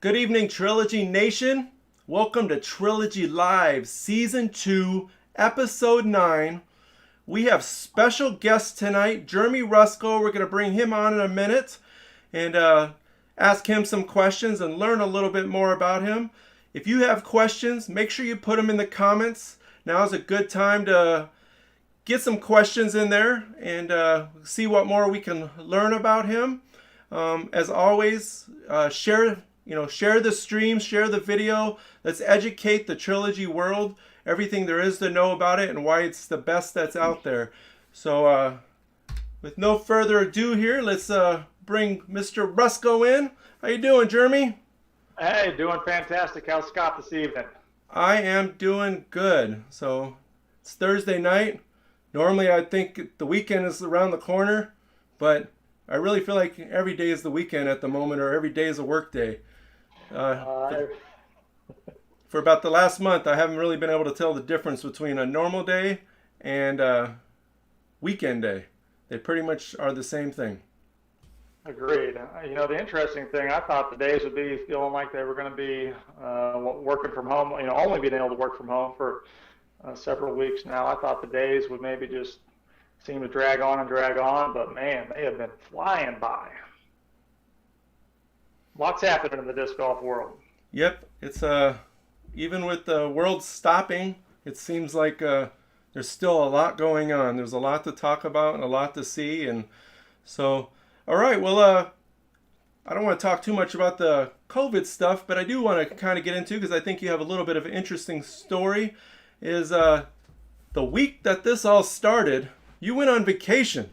Good evening, Trilogy Nation. Welcome to Trilogy Live, Season 2, Episode 9. We have special guests tonight, Jeremy Rusco. We're going to bring him on in a minute and ask him some questions and learn a little bit more about him. If you have questions, make sure you put them in the comments. Now is a good time to get some questions in there and see what more we can learn about him. As always, share the stream, share the video. Let's educate the Trilogy world, everything there is to know about it and why it's the best that's out there. So with no further ado here, let's bring Mr. Rusco in. How you doing, Jeremy? Hey, doing fantastic. How's Scott this evening? I am doing good. So it's Thursday night. Normally I think the weekend is around the corner, but I really feel like every day is the weekend at the moment, or every day is a work day. For about the last month, I haven't really been able to tell the difference between a normal day and a weekend day. They pretty much are the same thing. Agreed. The interesting thing, I thought the days would be feeling like they were going to be working from home, only being able to work from home for several weeks now. I thought the days would maybe just seem to drag on, but man, they have been flying by. Lots happening in the disc golf world. Yep, it's even with the world stopping, it seems like there's still a lot going on. There's a lot to talk about and a lot to see, and so all right. Well, I don't want to talk too much about the COVID stuff, but I do want to kind of get into, because I think you have a little bit of an interesting story. Is the week that this all started, you went on vacation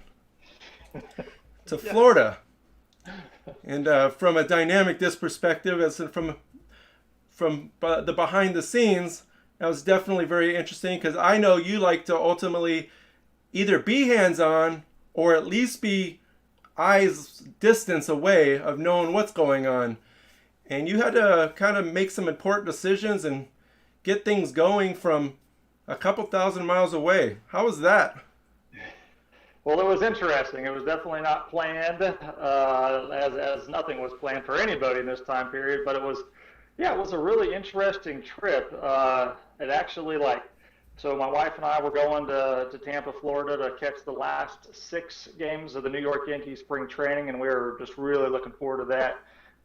to Florida. And from a DynamicDiscs perspective, as in from the behind the scenes, that was definitely very interesting, because I know you like to ultimately either be hands-on or at least be eyes distance away of knowing what's going on. And you had to kind of make some important decisions and get things going from a couple thousand miles away. How was that? Well, it was interesting. It was definitely not planned, as nothing was planned for anybody in this time period. But it was a really interesting trip. It actually, so my wife and I were going to Tampa, Florida to catch the last 6 games of the New York Yankees spring training, and we were just really looking forward to that.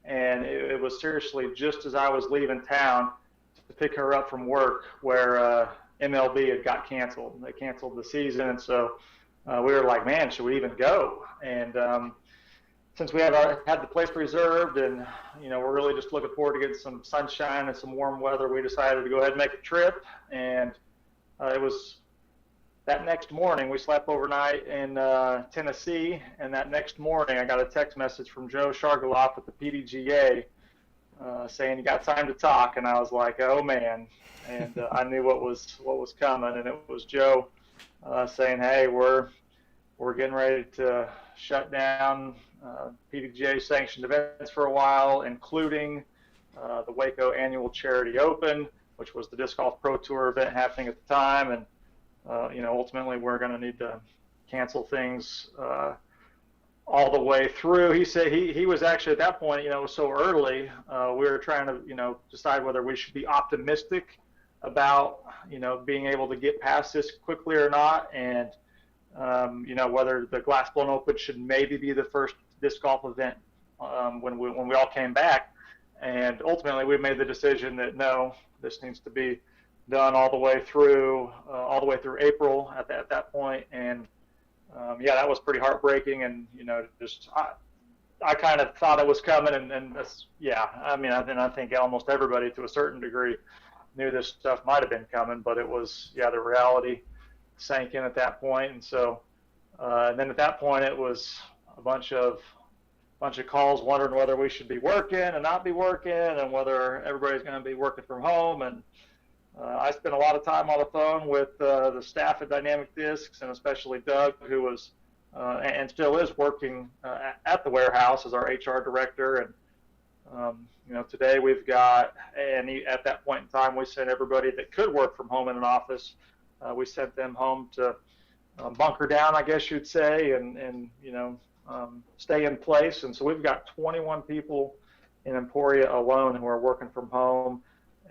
And it was seriously just as I was leaving town to pick her up from work where MLB had got canceled. They canceled the season, and so we were like, man, should we even go? And since we had the place reserved, and we're really just looking forward to getting some sunshine and some warm weather, we decided to go ahead and make the trip. And it was that next morning. We slept overnight in Tennessee, and that next morning I got a text message from Joe Shargaloff at the PDGA saying you got time to talk, and I was like, oh man. And I knew what was coming, and it was Joe saying, hey, we're getting ready to shut down PDGA sanctioned events for a while, including the Waco Annual Charity Open, which was the Disc Golf Pro Tour event happening at the time. And ultimately we're going to need to cancel things all the way through. He said he was actually at that point, it was so early, we were trying to decide whether we should be optimistic about being able to get past this quickly or not, and whether the Glass Blown Open should maybe be the first disc golf event when we all came back. And ultimately we made the decision that no, this needs to be done all the way through April at that point. And that was pretty heartbreaking, and I kind of thought it was coming, and I think almost everybody to a certain degree knew this stuff might have been coming, but it was, the reality sank in at that point. And so and then at that point it was a bunch of calls wondering whether we should be working and not be working, and whether everybody's going to be working from home. And I spent a lot of time on the phone with the staff at DynamicDiscs, and especially Doug, who was and still is working at the warehouse as our HR director. And today we've got, and at that point in time, we sent everybody that could work from home in an office, we sent them home to bunker down, I guess you'd say, and stay in place. And so we've got 21 people in Emporia alone who are working from home.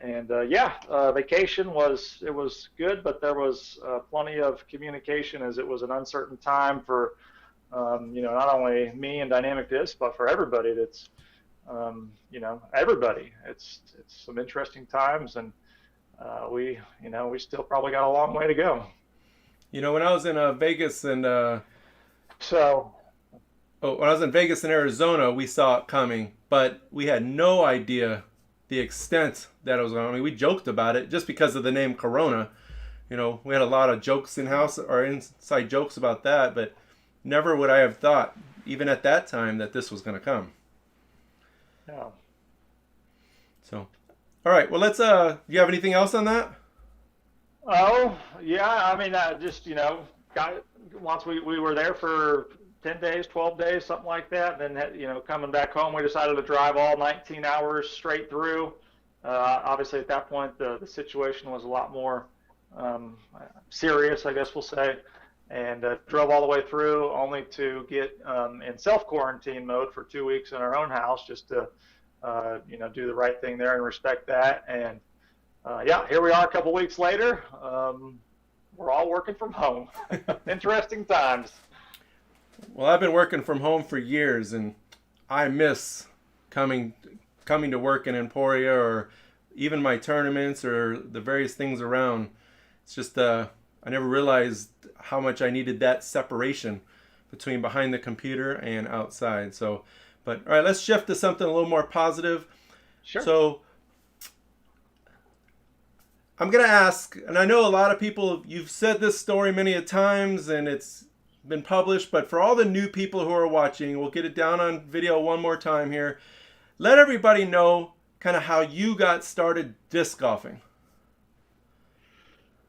And vacation was good, but there was plenty of communication as it was an uncertain time for not only me and DynamicDiscs, but for everybody. That's everybody. It's some interesting times, and we still probably got a long way to go. When I was in Vegas and So. when I was in Vegas and Arizona, we saw it coming, but we had no idea the extent that it was going. I mean, we joked about it just because of the name Corona. We had a lot of jokes inside jokes about that, but never would I have thought, even at that time, that this was going to come. Yeah. So, all right. Well, let's. Do you have anything else on that? Oh, yeah. I mean, once we were there for 10 days, 12 days, something like that. And then, coming back home, we decided to drive all 19 hours straight through. Obviously, at that point, the situation was a lot more serious, I guess we'll say. And drove all the way through, only to get in self-quarantine mode for 2 weeks in our own house, just to, do the right thing there and respect that. And here we are a couple weeks later. We're all working from home. Interesting times. Well, I've been working from home for years, and I miss coming to work in Emporia, or even my tournaments or the various things around. It's just I never realized how much I needed that separation between behind the computer and outside. So, but all right, let's shift to something a little more positive. Sure. So, I'm going to ask, and I know a lot of people, you've said this story many a times and it's been published, but for all the new people who are watching, we'll get it down on video one more time here. Let everybody know kind of how you got started disc golfing.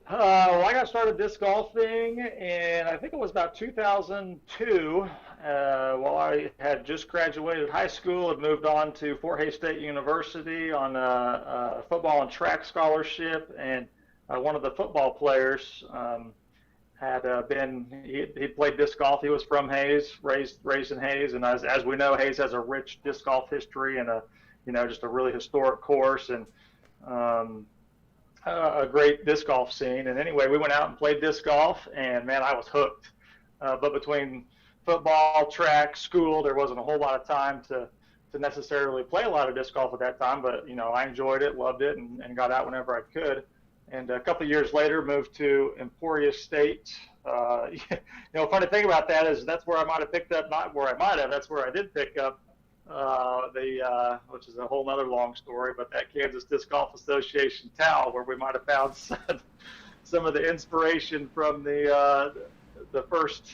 Well, I got started disc golfing, and I think it was about 2002. While I had just graduated high school, had moved on to Fort Hays State University on a football and track scholarship, and one of the football players had he played disc golf. He was from Hays, raised in Hays, and as we know, Hays has a rich disc golf history and just a really historic course, and a great disc golf scene. And anyway, we went out and played disc golf, and man, I was hooked. But between football, track, school, there wasn't a whole lot of time to necessarily play a lot of disc golf at that time. But I enjoyed it, loved it, and got out whenever I could. And a couple of years later, moved to Emporia State. Funny thing about that is that's where I might have picked up, not where I might have, that's where I did pick up which is a whole other long story, but that Kansas Disc Golf Association towel, where we might have found some of the inspiration from the first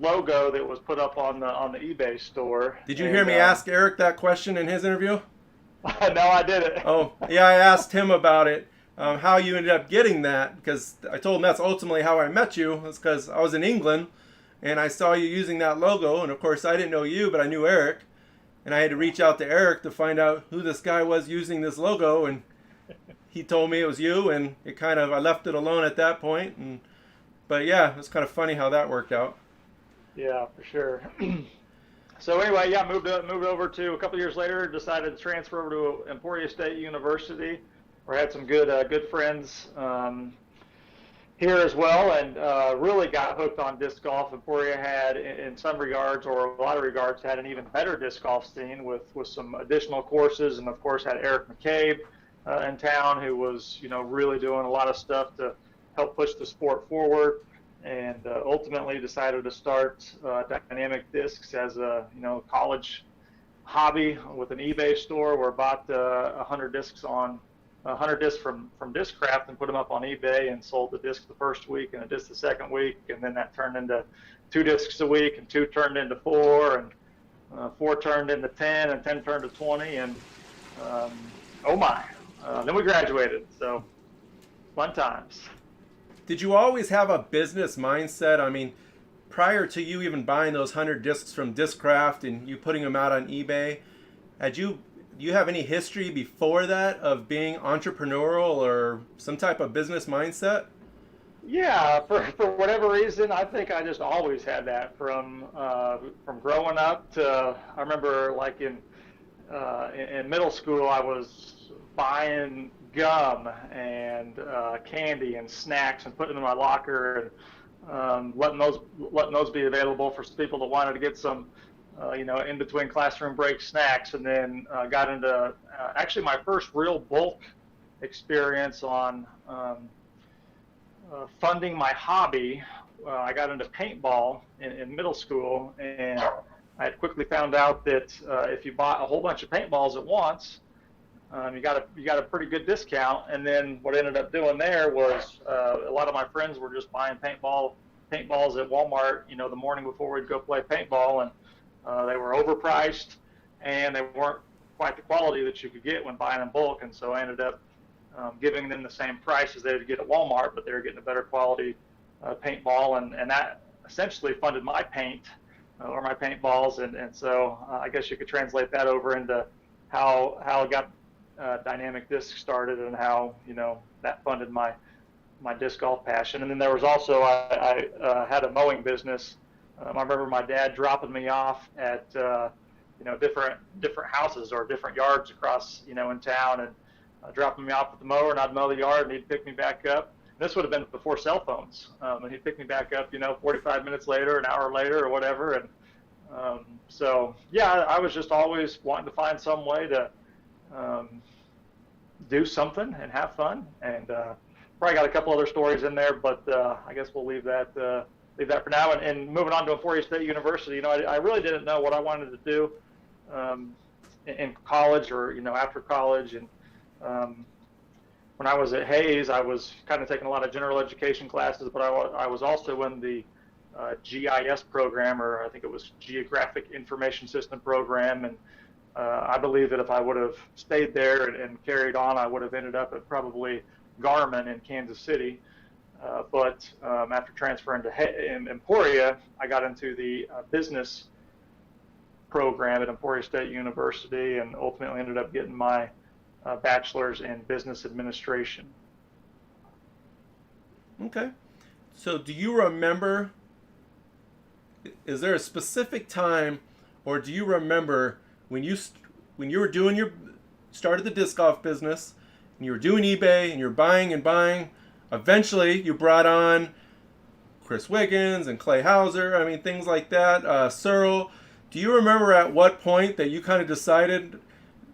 logo that was put up on the eBay store. Did you hear me ask Eric that question in his interview? No, I didn't. Oh, yeah, I asked him about it, how you ended up getting that, because I told him that's ultimately how I met you. It's because I was in England, and I saw you using that logo, and of course I didn't know you, but I knew Eric. And I had to reach out to Eric to find out who this guy was using this logo, and he told me it was you, and I left it alone at that point. But yeah, it's kind of funny how that worked out. Yeah, for sure. So anyway, moved over to a couple of years later, decided to transfer over to Emporia State University, where I had some good friends here as well, and really got hooked on disc golf. Emporia had, in some regards, or a lot of regards, had an even better disc golf scene with some additional courses, and of course had Eric McCabe in town, who was really doing a lot of stuff to help push the sport forward, and ultimately decided to start DynamicDiscs as a college hobby with an eBay store, where I bought 100 discs from Discraft and put them up on eBay, and sold the disc the first week and a disc the second week, and then that turned into 2 discs a week, and 2 turned into 4, and 4 turned into 10, and 10 turned to 20, and then we graduated. So fun times. Did you always have a business mindset? I mean, prior to you even buying those 100 discs from Discraft and you putting them out on eBay, do you have any history before that of being entrepreneurial or some type of business mindset? Yeah, for whatever reason, I think I just always had that from growing up to, I remember like in in middle school, I was buying gum and candy and snacks and putting them in my locker and letting those be available for people that wanted to get some, in between classroom break snacks. And then got into actually my first real bulk experience on funding my hobby. I got into paintball in middle school, and I had quickly found out that if you bought a whole bunch of paintballs at once, you got a pretty good discount. And then what I ended up doing there was a lot of my friends were just buying paintballs at Walmart, the morning before we'd go play paintball, and they were overpriced, and they weren't quite the quality that you could get when buying in bulk. And so I ended up giving them the same price as they would get at Walmart, but they were getting a better quality paintball, and that essentially funded my paint or my paintballs, and so I guess you could translate that over into how I got DynamicDiscs started, and how that funded my disc golf passion. And then there was also I had a mowing business. I remember my dad dropping me off at different houses or different yards across in town, and dropping me off with the mower, and I'd mow the yard, and he'd pick me back up. This would have been before cell phones, and he'd pick me back up, 45 minutes later, an hour later, or whatever. And so, yeah, I was just always wanting to find some way to do something and have fun. And probably got a couple other stories in there, but I guess we'll leave that for now. And moving on to Emporia State University, I really didn't know what I wanted to do in college or after college. And when I was at Hayes, I was kind of taking a lot of general education classes, but I was also in the GIS program, or I think it was Geographic Information System program. And I believe that if I would have stayed there and carried on, I would have ended up at probably Garmin in Kansas City. But after transferring to Emporia, I got into the business program at Emporia State University, and ultimately ended up getting my bachelor's in business administration. Okay. So do you remember, is there a specific time, or do you remember when you were doing started the disc golf business, and you were doing eBay, and you're buying and buying, eventually you brought on Chris Wiggins and Clay Hauser, things like that, Searle. Do you remember at what point that you kind of decided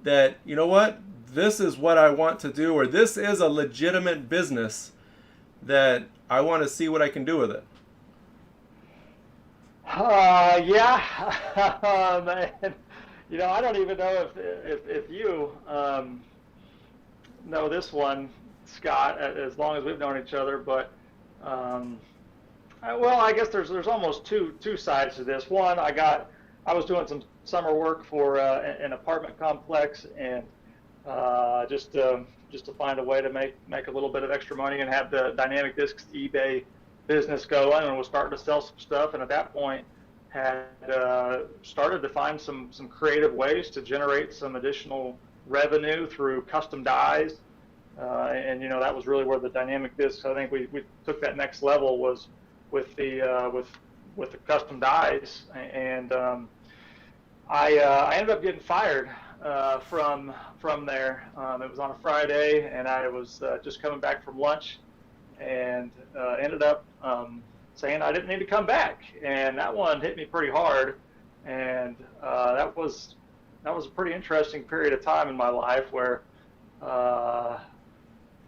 that, what, this is what I want to do, or this is a legitimate business that I want to see what I can do with it? Yeah. Man. I don't even know if you know this one, Scott, as long as we've known each other, but well, I guess there's almost two sides to this. One, I was doing some summer work for an apartment complex, and just to find a way to make a little bit of extra money and have the DynamicDiscs eBay business going, and was starting to sell some stuff. And at that point, had started to find some creative ways to generate some additional revenue through custom dies. And that was really where the DynamicDiscs, I think we took that next level, was with the custom dies. And I ended up getting fired from there. It was on a Friday, and I was just coming back from lunch, and ended up saying I didn't need to come back. And that one hit me pretty hard, and that was a pretty interesting period of time in my life where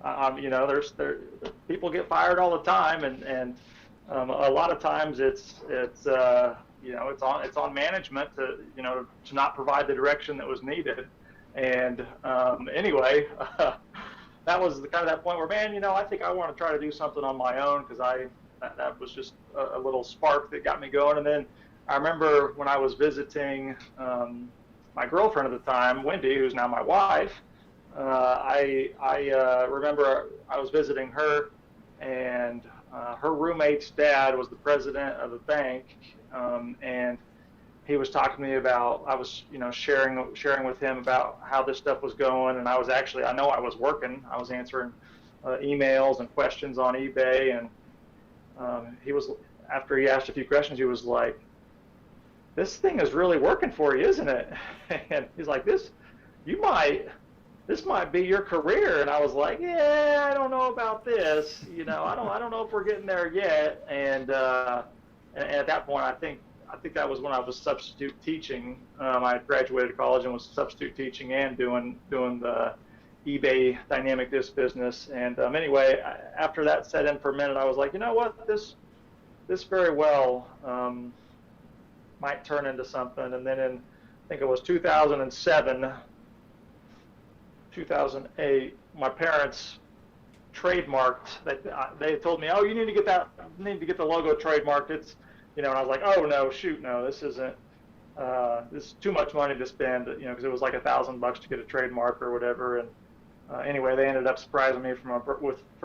there's people get fired all the time, and a lot of times it's on management to not provide the direction that was needed. And anyway, that was that point where, man, I think I want to try to do something on my own, because that was just a little spark that got me going. And then I remember when I was visiting my girlfriend at the time, Wendy, who's now my wife. I remember I was visiting her, and her roommate's dad was the president of a bank, and he was talking to me about, I was sharing with him about how this stuff was going. And I was working. I was answering emails and questions on eBay, and he was, after he asked a few questions, he was like, this thing is really working for you, isn't it? And he's like, this might be your career. And I was like, yeah, I don't know about this. I don't know if we're getting there yet. And at that point, I think that was when I was substitute teaching. I had graduated college and was substitute teaching and doing the eBay dynamic disc business. And anyway, after that set in for a minute, I was like, you know what, this very well might turn into something. And then in, I think it was 2007, 2008, my parents trademarked. They told me, oh, you need to get the logo trademarked. It's, and I was like, oh no, shoot, no, this isn't. This is too much money to spend, because it was like $1,000 to get a trademark or whatever. And anyway, they ended up surprising me for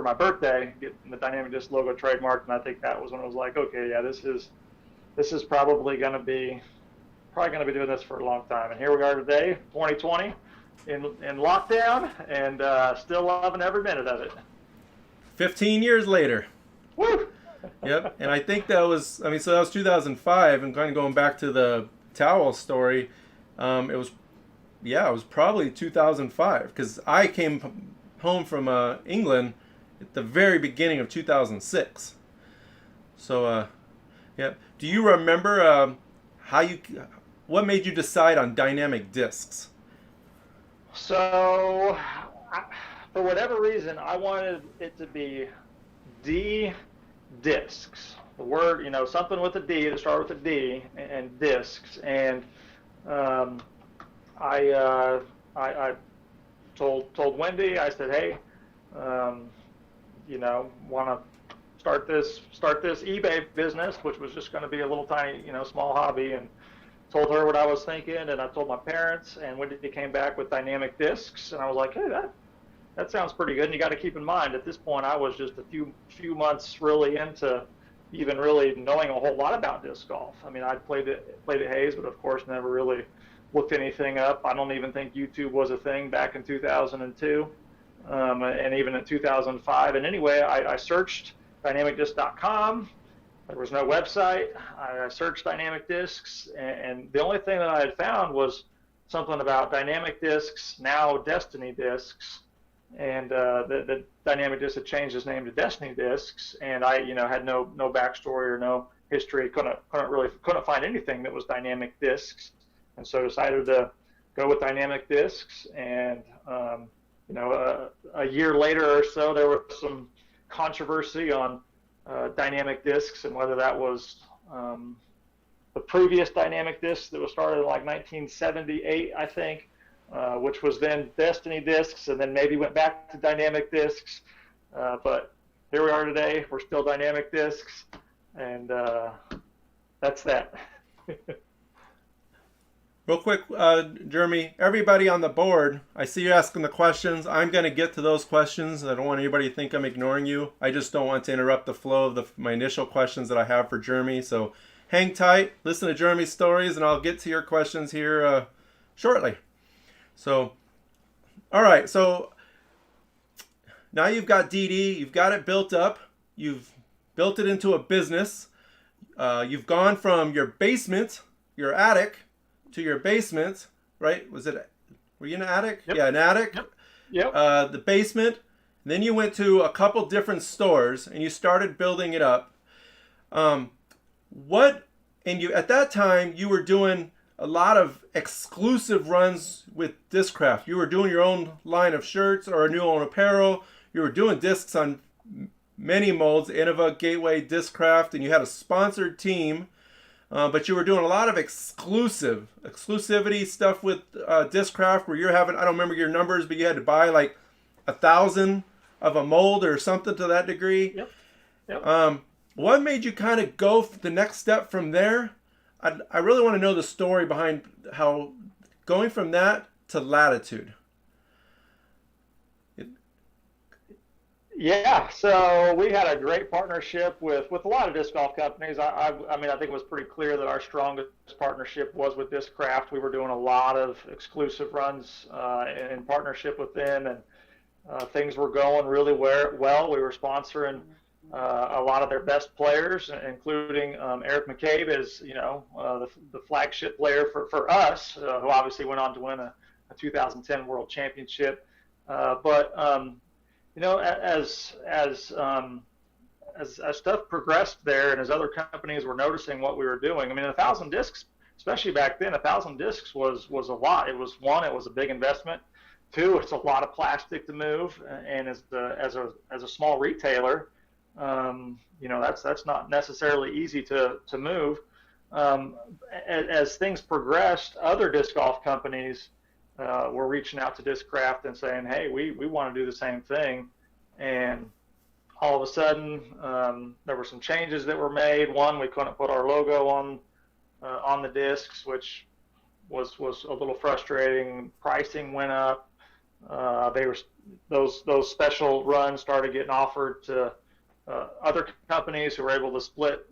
my birthday, getting the DynamicDiscs logo trademarked, and I think that was when it was like, okay, yeah, this is probably going to be doing this for a long time. And here we are today, 2020, in lockdown, and still loving every minute of it. 15 years later. Woo! Yep, and I think that was 2005, and kind of going back to the towel story, it was probably 2005, because I came home from England at the very beginning of 2006. So, yeah. Do you remember what made you decide on dynamic discs? So, for whatever reason, I wanted it to be Discs. The word, something with a D, to start with a D, and discs. And I told Wendy, I said, hey, want to start this eBay business, which was just going to be a little tiny, small hobby, and told her what I was thinking, and I told my parents, and Wendy came back with dynamic discs, and I was like, hey, that sounds pretty good. And you got to keep in mind, at this point, I was just a few months really into even really knowing a whole lot about disc golf. I mean, I played at Hayes, but of course never really looked anything up. I don't even think YouTube was a thing back in 2002, and even in 2005. And anyway, I searched DynamicDiscs.com. There was no website. I searched Dynamic Discs, and the only thing that I had found was something about Dynamic Discs, now Destiny Discs. And the Dynamic Discs had changed its name to Destiny Discs, and I, had no backstory or no history. Couldn't find anything that was Dynamic Discs, and so decided to go with Dynamic Discs. And a year later or so, there was some controversy on Dynamic Discs and whether that was the previous Dynamic Discs that was started in like 1978, I think. Which was then Destiny Discs, and then maybe went back to Dynamic Discs. But here we are today. We're still Dynamic Discs, and that's that. Real quick, Jeremy, everybody on the board, I see you asking the questions. I'm going to get to those questions. I don't want anybody to think I'm ignoring you. I just don't want to interrupt the flow of my initial questions that I have for Jeremy. So hang tight, listen to Jeremy's stories, and I'll get to your questions here shortly. So, all right, so now you've got DD, you've got it built up, you've built it into a business, you've gone from your basement, your attic, to your basement, right? Were you in an attic? Yep. Yeah, an attic. Yep. The basement, then you went to a couple different stores and you started building it up. At that time, you were doing a lot of exclusive runs with Discraft. You were doing your own line of shirts or new own apparel. You were doing discs on many molds, Innova, Gateway, Discraft, and you had a sponsored team. But you were doing a lot of exclusivity stuff with Discraft, where you're having, I don't remember your numbers, but you had to buy like 1,000 of a mold or something to that degree. Yep. What made you kind of go the next step from there? I really want to know the story behind how going from that to Latitude. Yeah, so we had a great partnership with a lot of disc golf companies. I mean, I think it was pretty clear that our strongest partnership was with Discraft. We were doing a lot of exclusive runs in partnership with them, and things were going really well. We were sponsoring a lot of their best players, including Eric McCabe, is the flagship player for us, who obviously went on to win a 2010 World Championship. But as stuff progressed there, and as other companies were noticing what we were doing, I mean, 1,000 discs, especially back then, 1,000 discs was a lot. It was a big investment. Two, it's a lot of plastic to move, and as a small retailer, that's not necessarily easy to move. As things progressed, other disc golf companies were reaching out to Discraft and saying, "Hey, we want to do the same thing," and all of a sudden, there were some changes that were made. One, we couldn't put our logo on the discs, which was a little frustrating. Pricing went up. Those special runs started getting offered to other companies who were able to split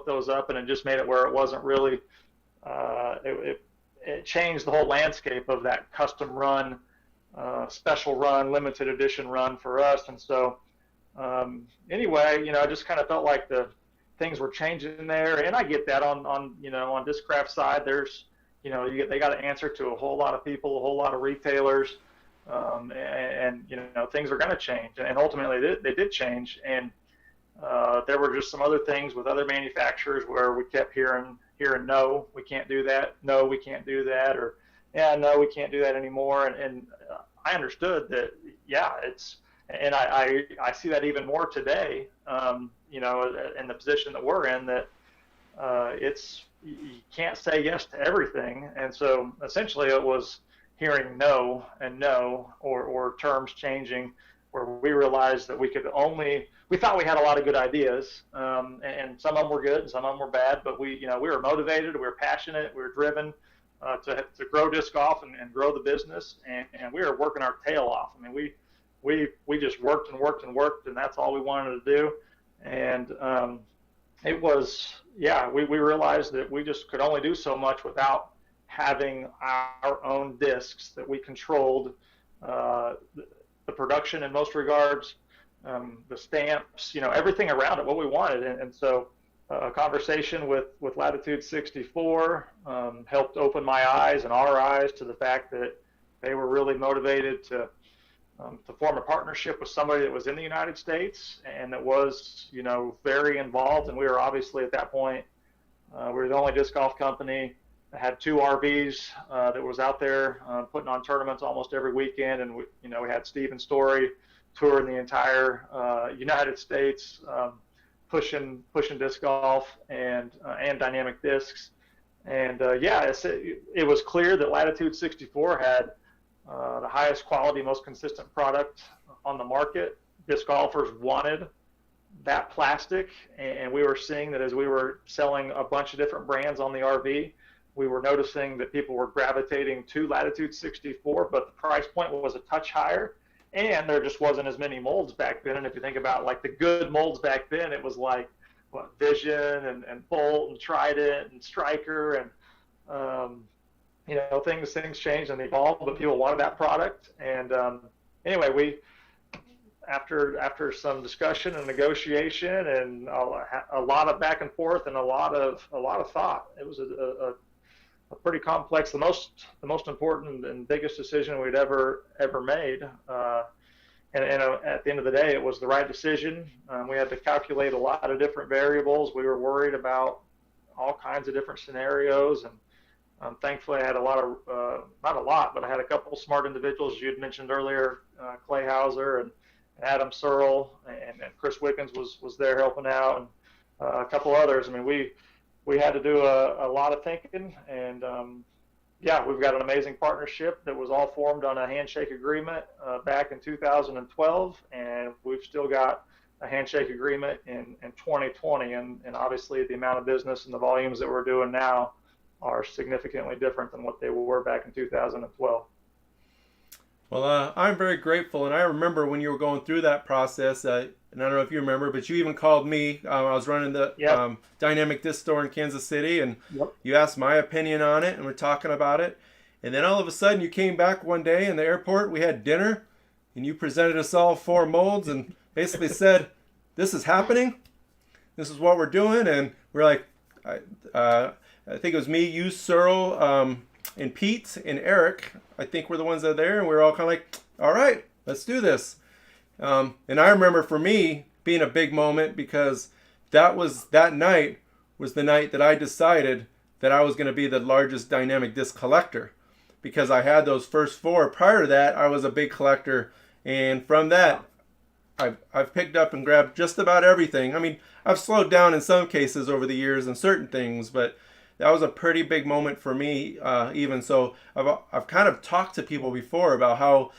those up, and it just made it where it wasn't really. It changed the whole landscape of that custom run, special run, limited edition run for us, and so. Anyway, I just kind of felt like the things were changing there, and I get that on Discraft's side. There's, they got to answer to a whole lot of people, a whole lot of retailers, and things are going to change, and ultimately they did change, and there were just some other things with other manufacturers where we kept hearing no, we can't do that, no, we can't do that, or yeah, no, we can't do that anymore, and I understood that, yeah, it's. And I see that even more today, in the position that we're in, that you can't say yes to everything. And so essentially it was hearing no and no, or terms changing, where we realized that we thought we had a lot of good ideas, and some of them were good and some of them were bad, but we were motivated, we were passionate, we were driven to grow disc golf and grow the business, and we were working our tail off. I mean, we just worked and worked and worked, and that's all we wanted to do. And it was, we realized that we just could only do so much without having our own discs, that we controlled the production in most regards, the stamps, everything around it, what we wanted. And so a conversation with Latitude 64 helped open my eyes and our eyes to the fact that they were really motivated to form a partnership with somebody that was in the United States and that was, very involved. And we were obviously at that point, we were the only disc golf company that had 2 RVs that was out there putting on tournaments almost every weekend. And we had Steven Story touring the entire United States, pushing disc golf and DynamicDiscs. And it was clear that Latitude 64 had the highest quality, most consistent product on the market. Disc golfers wanted that plastic, and we were seeing that as we were selling a bunch of different brands on the RV, we were noticing that people were gravitating to Latitude 64, but the price point was a touch higher, and there just wasn't as many molds back then. And if you think about like the good molds back then, it was like Vision and Bolt and Trident and Striker, and things changed and evolved, but people wanted that product. And anyway, we after some discussion and negotiation and a lot of back and forth and a lot of thought, it was a pretty complex, the most important and biggest decision we'd ever made. And at the end of the day, it was the right decision. We had to calculate a lot of different variables. We were worried about all kinds of different scenarios, and thankfully, I had not a lot, but I had a couple of smart individuals. You had mentioned earlier, Clay Hauser and Adam Searle, and Chris Wickens was there helping out, and a couple others. I mean, we had to do a lot of thinking, and we've got an amazing partnership that was all formed on a handshake agreement back in 2012, and we've still got a handshake agreement in 2020, and obviously the amount of business and the volumes that we're doing now are significantly different than what they were back in 2012. Well, I'm very grateful, and I remember when you were going through that process, and I don't know if you remember, but you even called me. I was running the Dynamic Disc store in Kansas City, and you asked my opinion on it, and we're talking about it. And then all of a sudden, you came back one day in the airport. We had dinner, and you presented us all 4 molds and basically said, this is happening. This is what we're doing. And we're like, I think it was me, you, Searle, and Pete and Eric, I think were the ones that are there. And we were all kind of like, all right, let's do this. And I remember for me being a big moment because that night was the night that I decided that I was going to be the largest dynamic disc collector, because I had those first 4. Prior to that, I was a big collector. And from that, I've picked up and grabbed just about everything. I mean, I've slowed down in some cases over the years in certain things, but that was a pretty big moment for me. Even so, I've kind of talked to people before about how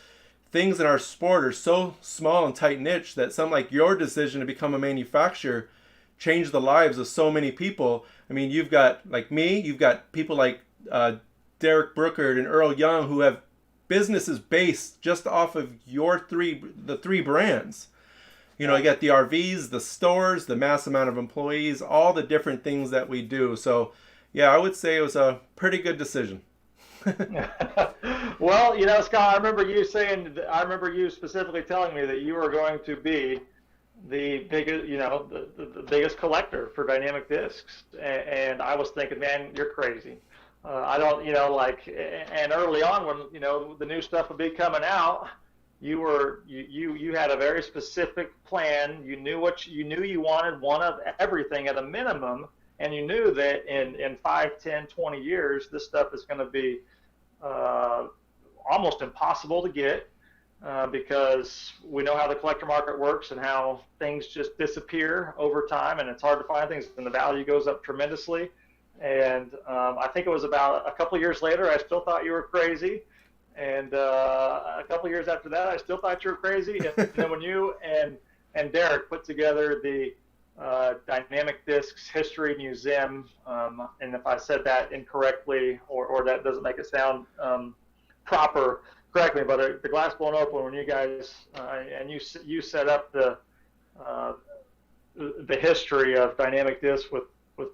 things in our sport are so small and tight niche that something like your decision to become a manufacturer changed the lives of so many people. I mean, you've got, like me, you've got people like Derek Brookard and Earl Young who have businesses based just off of the 3 brands. You know, you got the RVs, the stores, the mass amount of employees, all the different things that we do. So, yeah, I would say it was a pretty good decision. Well, you know, Scott, I remember you specifically telling me that you were going to be the biggest, you know, the biggest collector for dynamic discs, and I was thinking, man, you're crazy. I don't, you know, like, and early on when, you know, the new stuff would be coming out, you had a very specific plan. You knew you wanted one of everything at a minimum, and you knew that in 5, 10, 20 years, this stuff is going to be almost impossible to get. Because we know how the collector market works and how things just disappear over time, and it's hard to find things, and the value goes up tremendously. And I think it was about a couple of years later, I still thought you were crazy. And a couple of years after that, I still thought you were crazy. And then when you and Derek put together the Dynamic Discs History Museum, and if I said that incorrectly or that doesn't make it sound proper, correct me, but the glass blown open when you guys and you set up the history of dynamic discs with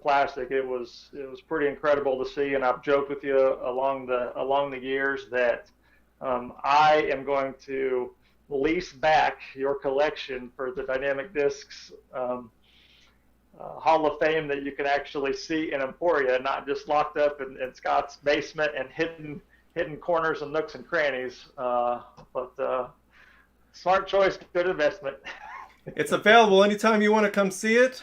plastic, it was pretty incredible to see. And I've joked with you along the years that I am going to lease back your collection for the Dynamic Discs Hall of Fame that you can actually see in Emporia, not just locked up in Scott's basement and hidden corners and nooks and crannies. But smart choice, good investment. It's available anytime you want to come see it.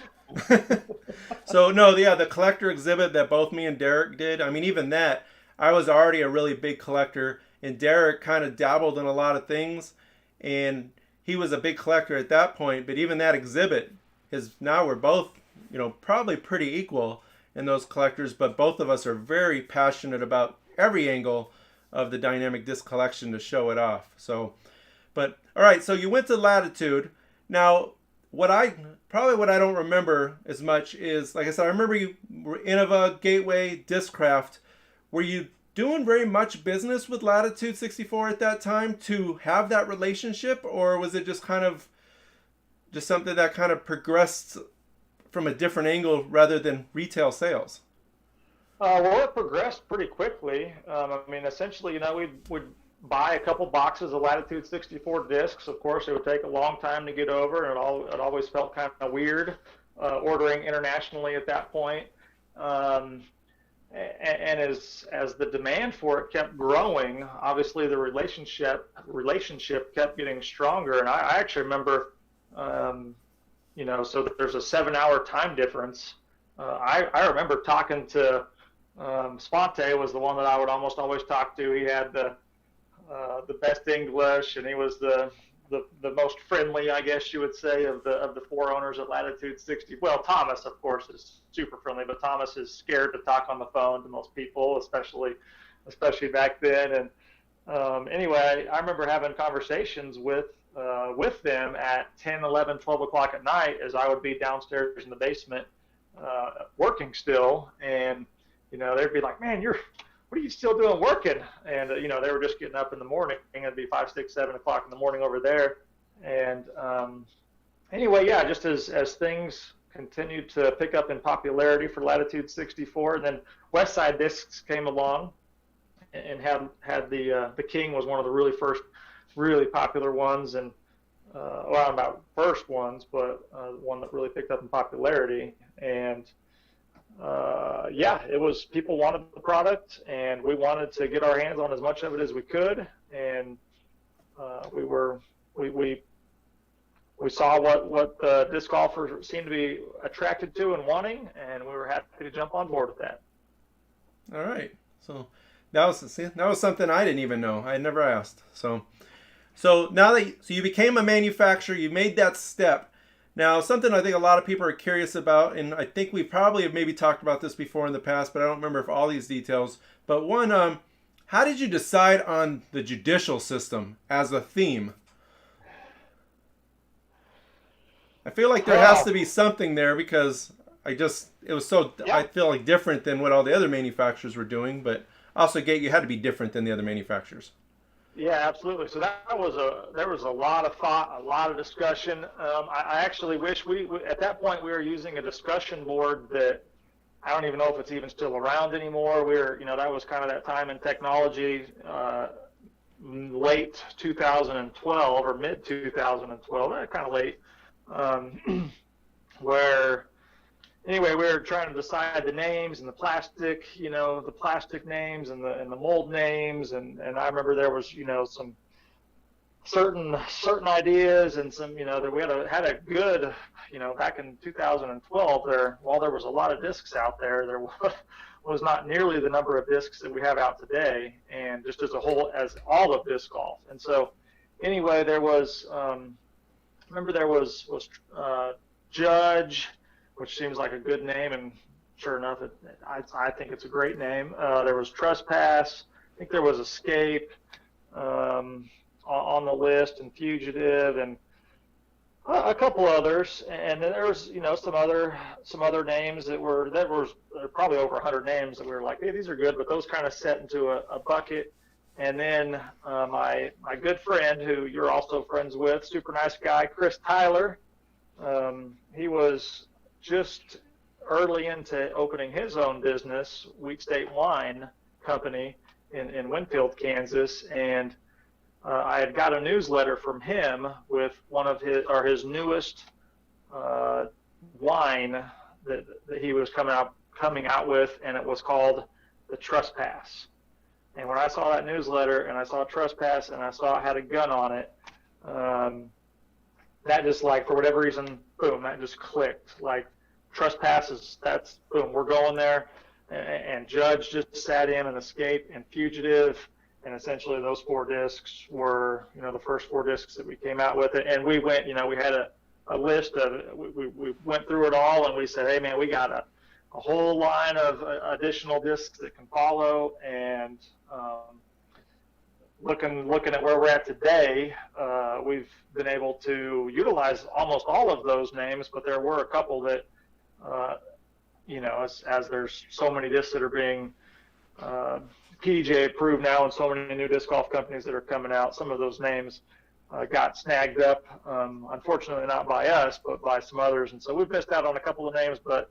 So no, yeah, the collector exhibit that both me and Derek did, I mean, even that, I was already a really big collector, and Derek kind of dabbled in a lot of things, and he was a big collector at that point. But even that exhibit is, now we're both, you know, probably pretty equal in those collectors, but both of us are very passionate about every angle of the dynamic disc collection to show it off. So, but all right, so you went to Latitude. Now, what I don't remember as much is, like I said, I remember you were Innova, Gateway, Discraft. Were you doing very much business with Latitude 64 at that time to have that relationship, or was it just kind of just something that kind of progressed from a different angle rather than retail sales? Well, it progressed pretty quickly. I mean, essentially, you know, we'd buy a couple boxes of Latitude 64 discs. Of course, it would take a long time to get over, and it always felt kind of weird ordering internationally at that point. And as the demand for it kept growing, obviously the relationship kept getting stronger. And I actually remember, you know, so there's a 7-hour time difference. I remember talking to Sponte was the one that I would almost always talk to. He had the best English, and he was the most friendly, I guess you would say, of the 4 owners at Latitude 60. Well, Thomas, of course, is super friendly, but Thomas is scared to talk on the phone to most people, especially back then. And anyway, I remember having conversations with them at 10, 11, 12 o'clock at night, as I would be downstairs in the basement working still, and you know, they'd be like, "Man, what are you still doing working?" And you know, they were just getting up in the morning. It'd be 5, 6, 7 o'clock in the morning over there. And anyway, yeah, just as things continued to pick up in popularity for Latitude 64, and then WestsideDiscs came along and had the King was one of the really first really popular ones, and well, about first ones, but one that really picked up in popularity. And yeah, it was, people wanted the product, and we wanted to get our hands on as much of it as we could. And we saw what the disc golfers seemed to be attracted to and wanting, and we were happy to jump on board with that. All right. So that was something I didn't even know. I had never asked. So now that you became a manufacturer, you made that step. Now, something I think a lot of people are curious about, and I think we probably have maybe talked about this before in the past, but I don't remember if all these details. But one, how did you decide on the judicial system as a theme? I feel like there has to be something there, because it was so, yeah. I feel like different than what all the other manufacturers were doing, but also you had to be different than the other manufacturers. Yeah, absolutely. So there was a lot of thought, a lot of discussion. I actually wish we at that point we were using a discussion board that I don't even know if it's even still around anymore. That was kind of that time in technology, late 2012 or mid 2012, kind of late, where anyway, we were trying to decide the names and the plastic names and the mold names, and I remember there was, some certain ideas and some, that we had a good, back in 2012 while there was a lot of discs out there was not nearly the number of discs that we have out today, and just as a whole, as all of disc golf. And so anyway, there was, Judge, which seems like a good name, and sure enough, I think it's a great name. There was Trespass. I think there was Escape on the list, and Fugitive, and a couple others. And then there was, some other names that were probably over 100 names that we were like, hey, these are good, but those kind of set into a bucket. And then my good friend, who you're also friends with, super nice guy, Chris Tyler. He was just early into opening his own business, Wheat State Wine Company in Winfield, Kansas, and I had got a newsletter from him with one of his newest wine that he was coming out with, and it was called the Trespass. And when I saw that newsletter and I saw Trespass and I saw it had a gun on it, that just, like, for whatever reason, boom, that just clicked. Like, Trespasses, that's, boom, we're going there. And Judge just sat in, and Escape and Fugitive, and essentially those 4 discs were, the first 4 discs that we came out with. And we went, we had a list of, we went through it all, and we said, hey, man, we got a whole line of additional discs that can follow. And looking at where we're at today, we've been able to utilize almost all of those names, but there were a couple that, as there's so many discs that are being PDGA approved now, and so many new disc golf companies that are coming out, some of those names got snagged up, unfortunately not by us, but by some others. And so we've missed out on a couple of names, but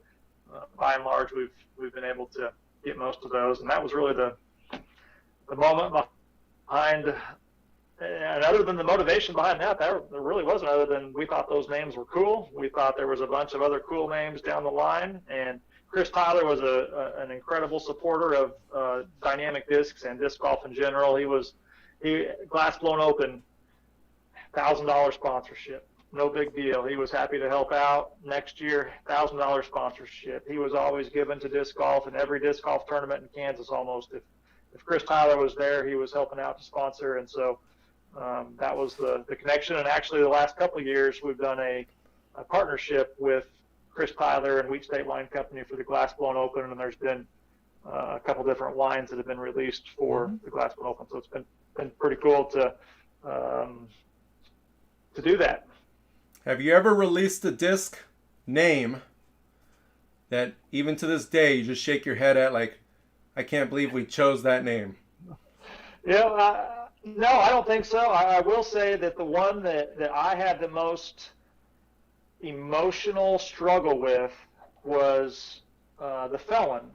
by and large, we've been able to get most of those. And that was really the moment behind. And other than the motivation behind that, there really wasn't, other than we thought those names were cool. We thought there was a bunch of other cool names down the line. And Chris Tyler was an incredible supporter of DynamicDiscs and disc golf in general. He Glass Blown Open, $1,000 sponsorship, no big deal. He was happy to help out. Next year, $1,000 sponsorship. He was always given to disc golf in every disc golf tournament in Kansas almost. If Chris Tyler was there, he was helping out to sponsor. And so that was the connection. And actually, the last couple of years, we've done a partnership with Chris Tyler and Wheat State Wine Company for the Glass Blown Open, and there's been a couple different wines that have been released for the Glass Blown Open. So it's been pretty cool to do that. Have you ever released a disc name that even to this day you just shake your head at, like, I can't believe we chose that name? No, I don't think so. I will say that the one that I had the most emotional struggle with was the Felon.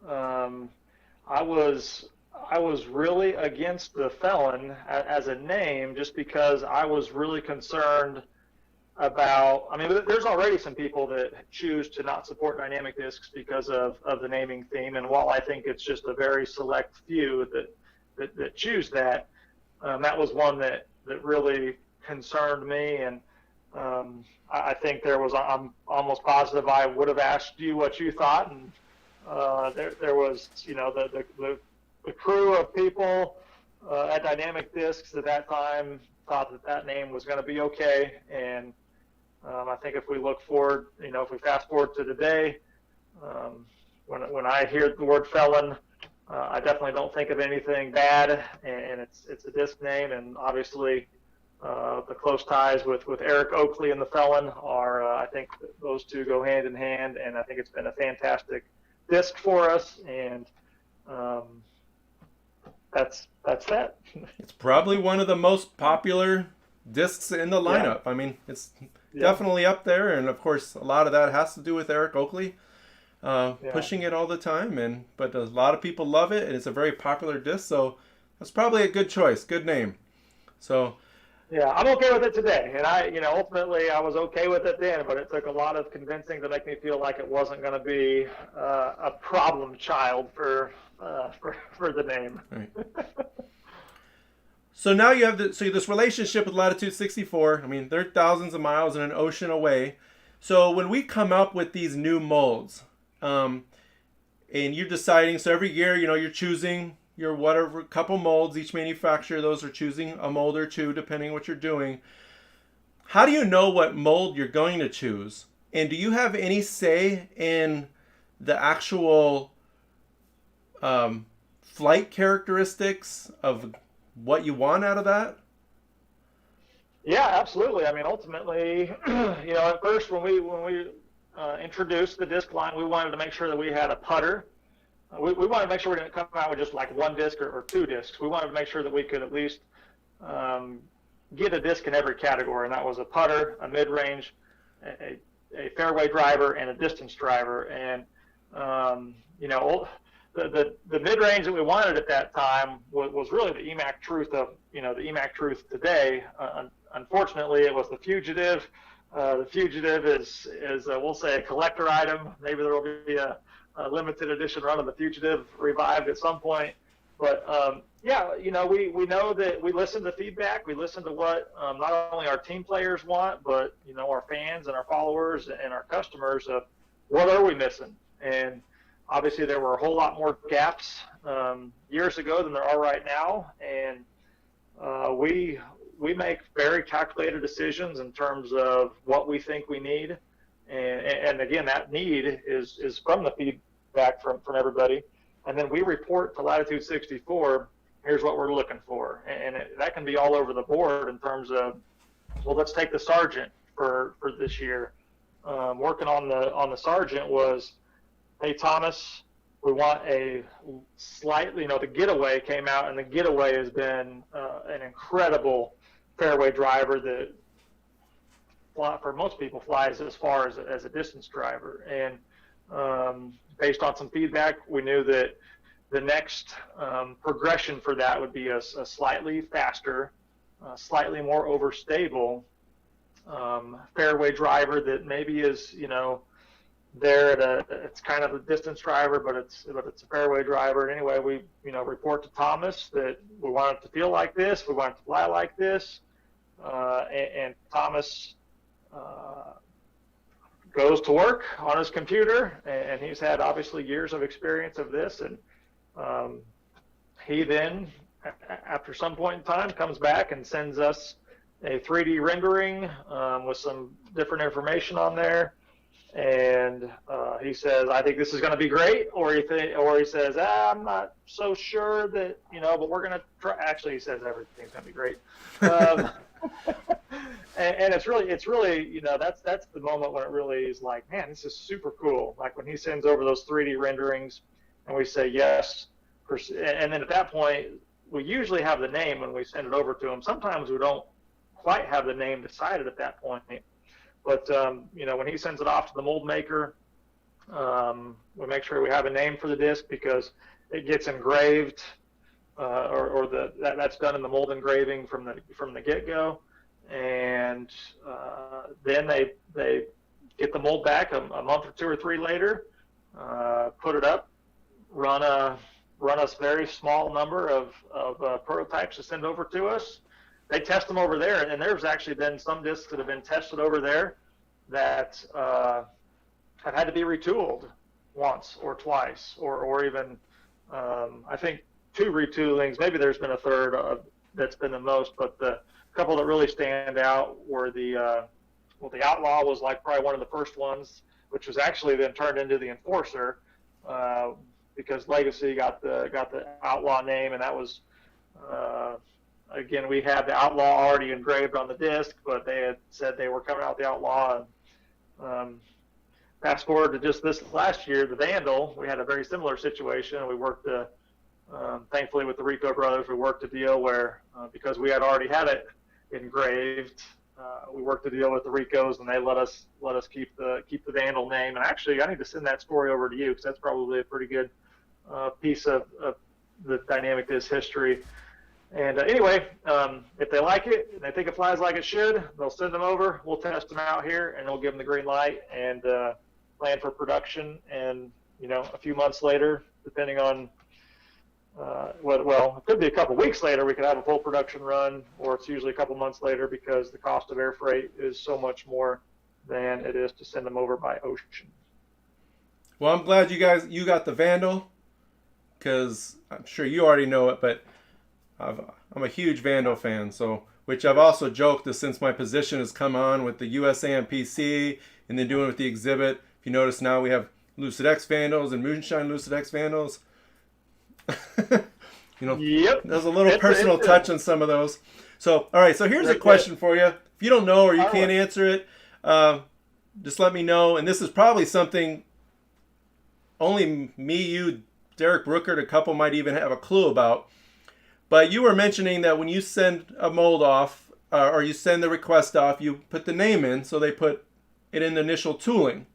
I was I was really against the Felon as a name, just because I was really concerned about, I mean, there's already some people that choose to not support DynamicDiscs because of the naming theme. And while I think it's just a very select few that choose that, that was one that really concerned me. And I think I'm almost positive I would have asked you what you thought. And there was, the crew of people at DynamicDiscs at that time thought that name was going to be okay. And I think if we look forward, if we fast forward to today, when I hear the word Felon, I definitely don't think of anything bad, and it's a disc name, and obviously the close ties with Eric Oakley and the Felon are, I think those two go hand in hand, and I think it's been a fantastic disc for us, and that's that. It's probably one of the most popular discs in the lineup. Yeah. I mean, it's definitely up there, and of course a lot of that has to do with Eric Oakley pushing it all the time, but a lot of people love it, and it's a very popular disc, so that's probably a good choice, good name. So yeah, I'm okay with it today, and ultimately I was okay with it then, but it took a lot of convincing to make me feel like it wasn't going to be a problem child for the name. Right. So now you have this relationship with Latitude 64. I mean, they're thousands of miles and an ocean away. So when we come up with these new molds, and you're deciding, so every year, you're choosing your whatever couple molds, each manufacturer, those are choosing a mold or two, depending what you're doing. How do you know what mold you're going to choose? And do you have any say in the actual flight characteristics of what you want out of that? Yeah, absolutely. I mean, ultimately, at first when we introduced the disc line, we wanted to make sure that we had a putter. We wanted to make sure we didn't come out with just like one disc or two discs. We wanted to make sure that we could at least get a disc in every category, and that was a putter, a mid-range, a fairway driver, and a distance driver. And the mid-range that we wanted at that time was really the EMAC Truth of, the EMAC Truth today. Unfortunately, it was the Fugitive. The Fugitive is we'll say, a collector item. Maybe there will be a limited edition run of the Fugitive revived at some point. But we know that we listen to feedback. We listen to what not only our team players want, but our fans and our followers and our customers of what are we missing. And obviously, there were a whole lot more gaps years ago than there are right now, and we make very calculated decisions in terms of what we think we need, and again, that need is from the feedback from everybody, and then we report to Latitude 64. Here's what we're looking for, and that can be all over the board in terms of, well, let's take the Sergeant for this year. Working on the Sergeant was, hey, Thomas, we want a slightly, the Getaway came out, and the Getaway has been an incredible fairway driver that, for most people, flies as far as a distance driver. And based on some feedback, we knew that the next progression for that would be a slightly faster, slightly more overstable fairway driver that maybe is, there it's kind of a distance driver, but it's a fairway driver. Anyway, we report to Thomas that we want it to feel like this, we want it to fly like this, and Thomas goes to work on his computer, and he's had obviously years of experience of this, and he then, after some point in time, comes back and sends us a 3D rendering with some different information on there. And he says, I think this is going to be great, or he says, I'm not so sure that, but we're going to try. Actually, he says everything's going to be great. And it's really, that's the moment when it really is like, man, this is super cool. Like when he sends over those 3D renderings and we say yes, and then at that point, we usually have the name when we send it over to him. Sometimes we don't quite have the name decided at that point. But, when he sends it off to the mold maker, we make sure we have a name for the disc because it gets engraved that's done in the mold engraving from the get-go, and then they get the mold back a month or 2 or 3 later, put it up, run a very small number of prototypes to send over to us. They test them over there, and there's actually been some discs that have been tested over there that have had to be retooled once or twice, or even I think 2 retoolings. Maybe there's been a third that's been the most, but the couple that really stand out were the Outlaw was like probably one of the first ones, which was actually then turned into the Enforcer, because Legacy got the Outlaw name, and that was again, we had the Outlaw already engraved on the disc, but they had said they were coming out with the Outlaw. And fast forward to just this last year, the Vandal, we had a very similar situation. We worked, thankfully, with the Rico brothers, we worked a deal where, because we had already had it engraved, we worked a deal with the Ricos, and they let us keep the Vandal name. And actually, I need to send that story over to you, because that's probably a pretty good piece of the DynamicDiscs history. And anyway, if they like it and they think it flies like it should, they'll send them over. We'll test them out here, and we'll give them the green light and plan for production. And a few months later, depending on it could be a couple weeks later, we could have a full production run, or it's usually a couple months later because the cost of air freight is so much more than it is to send them over by ocean. Well, I'm glad you got the Vandal, because I'm sure you already know it, but I'm a huge Vandal fan, so which I've also joked that since my position has come on with the USA and PC, and then doing it with the exhibit. If you notice now, we have Lucid X Vandals and Moonshine Lucid X Vandals. Yep. There's a little personal touch on some of those. So, all right. So here's a question for you. If you don't know or you can't answer it, just let me know. And this is probably something only me, you, Derek Brookert, a couple might even have a clue about. But you were mentioning that when you send a mold off, or you send the request off, you put the name in, so they put it in the initial tooling.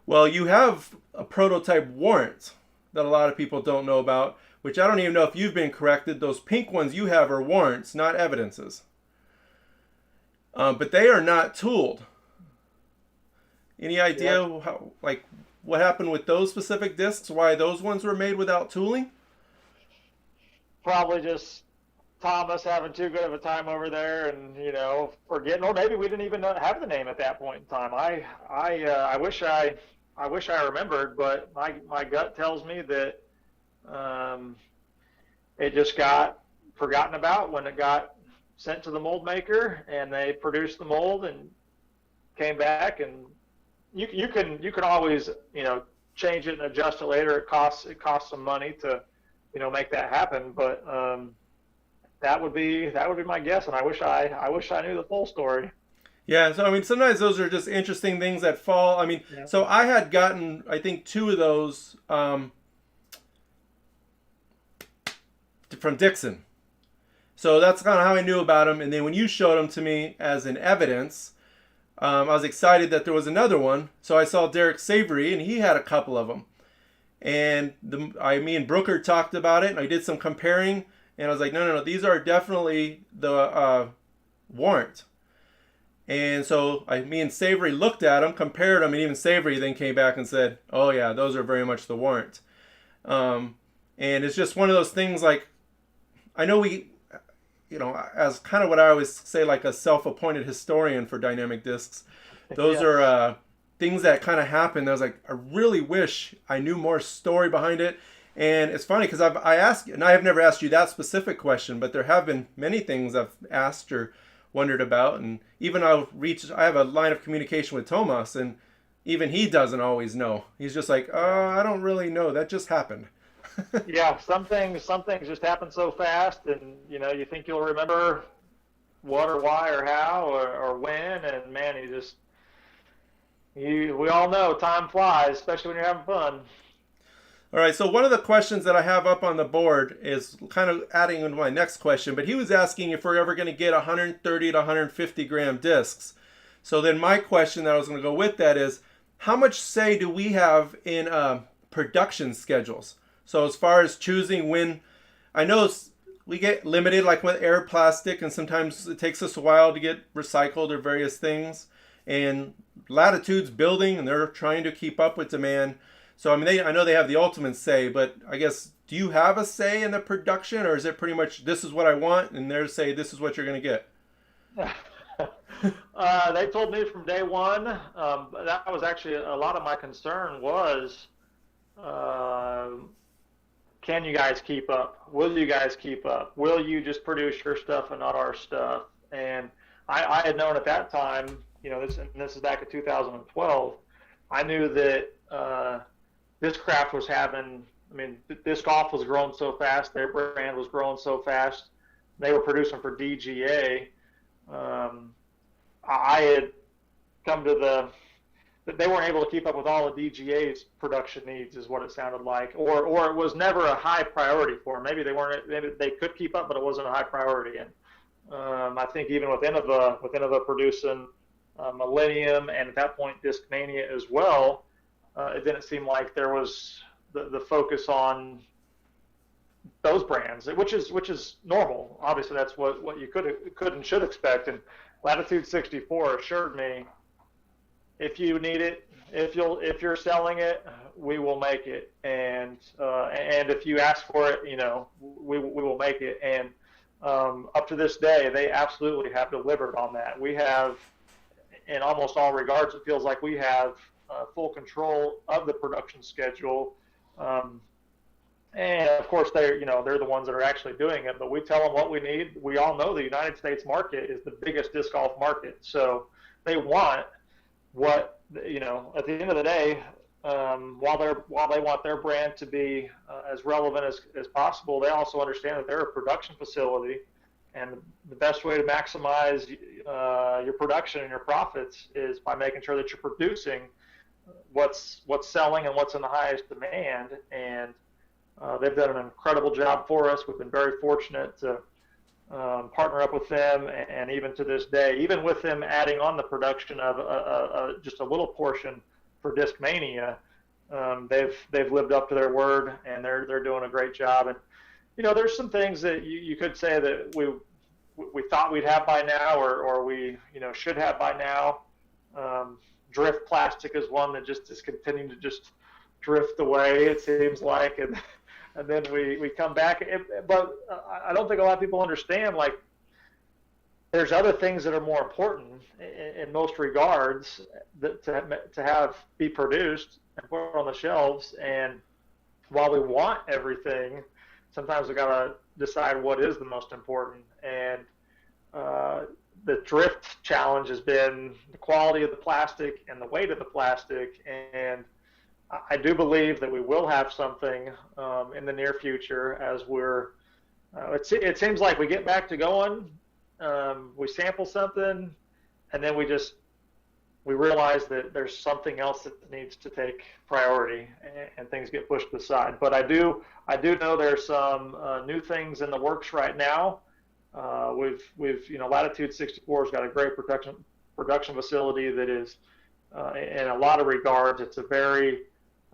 Well, you have a prototype warrant that a lot of people don't know about, which I don't even know if you've been corrected. Those pink ones you have are warrants, not evidences. But they are not tooled. Any idea what happened with those specific discs? Why those ones were made without tooling? Probably just Thomas having too good of a time over there, and forgetting, or maybe we didn't even have the name at that point in time. I wish I remembered, but my gut tells me that it just got forgotten about when it got sent to the mold maker, and they produced the mold and came back. And you can always change it and adjust it later. It costs some money to make that happen, but that would be my guess, and I wish I knew the full story. Yeah, so I mean, sometimes those are just interesting things that fall. I mean, So I had gotten, I think, 2 of those from Dixon. So that's kind of how I knew about them. And then when you showed them to me as an evidence, I was excited that there was another one. So I saw Derek Savory, and he had a couple of them. And me and Brooker talked about it, and I did some comparing, and I was like, no, these are definitely the warrant. And so me and Savory looked at them, compared them, and even Savory then came back and said, oh yeah, those are very much the warrant. And it's just one of those things, like, I know we, as kind of what I always say, like a self-appointed historian for DynamicDiscs, those are things that kind of happened. I was like, I really wish I knew more story behind it. And it's funny because I asked, and I have never asked you that specific question, but there have been many things I've asked or wondered about. And even I have a line of communication with Tomas, and even he doesn't always know. He's just like, I don't really know. That just happened. Yeah, some things just happen so fast, and you think you'll remember what or why or how or when, and man, we all know time flies, especially when you're having fun. All right, so one of the questions that I have up on the board is kind of adding into my next question, but he was asking if we're ever going to get 130 to 150 gram discs. So then my question that I was going to go with that is, how much say do we have in production schedules? So as far as choosing when I know we get limited, like with air plastic, and sometimes it takes us a while to get recycled or various things. And Latitude's building, and they're trying to keep up with demand. So I mean, I know they have the ultimate say, but I guess, do you have a say in the production, or is it pretty much this is what I want, and they're say this is what you're going to get? They told me from day one. That was actually a lot of my concern was, can you guys keep up? Will you guys keep up? Will you just produce your stuff and not our stuff? And I had known at that time, this is back in 2012. I knew that Discraft was having. I mean, DiscGolf was growing so fast. Their brand was growing so fast. They were producing for DGA. I had come to that they weren't able to keep up with all of DGA's production needs, is what it sounded like, or it was never a high priority for them. Maybe they could keep up, but it wasn't a high priority. And I think even with Innova producing Millennium, and at that point Discmania as well, it didn't seem like there was the focus on those brands, which is normal. Obviously, that's what you could and should expect. And Latitude 64 assured me, if you need it, if you're selling it, we will make it, and if you ask for it, we will make it. And up to this day, they absolutely have delivered on that. We have, in almost all regards, it feels like we have full control of the production schedule. And of course, they're the ones that are actually doing it, but we tell them what we need. We all know the United States market is the biggest disc golf market, so they want what, at the end of the day, while they want their brand to be as relevant as possible, they also understand that they're a production facility, and the best way to maximize your production and your profits is by making sure that you're producing what's selling and what's in the highest demand. And they've done an incredible job for us. We've been very fortunate to partner up with them, and even to this day, even with them adding on the production of just a little portion for Discmania, they've lived up to their word, and they're doing a great job. And there's some things that you could say that we thought we'd have by now, or we should have by now. Drift plastic is one that just is continuing to just drift away, it seems like, and then we come back. But I don't think a lot of people understand, like, there's other things that are more important in most regards that to have be produced and put on the shelves. And while we want everything, sometimes we gotta decide what is the most important. And the drift challenge has been the quality of the plastic and the weight of the plastic. And I do believe that we will have something in the near future, as we're it seems like we get back to going, we sample something, and then we realize that there's something else that needs to take priority, and things get pushed aside. But I do know there's some new things in the works right now. We've Latitude 64 has got a great production facility that is, in a lot of regards, it's a very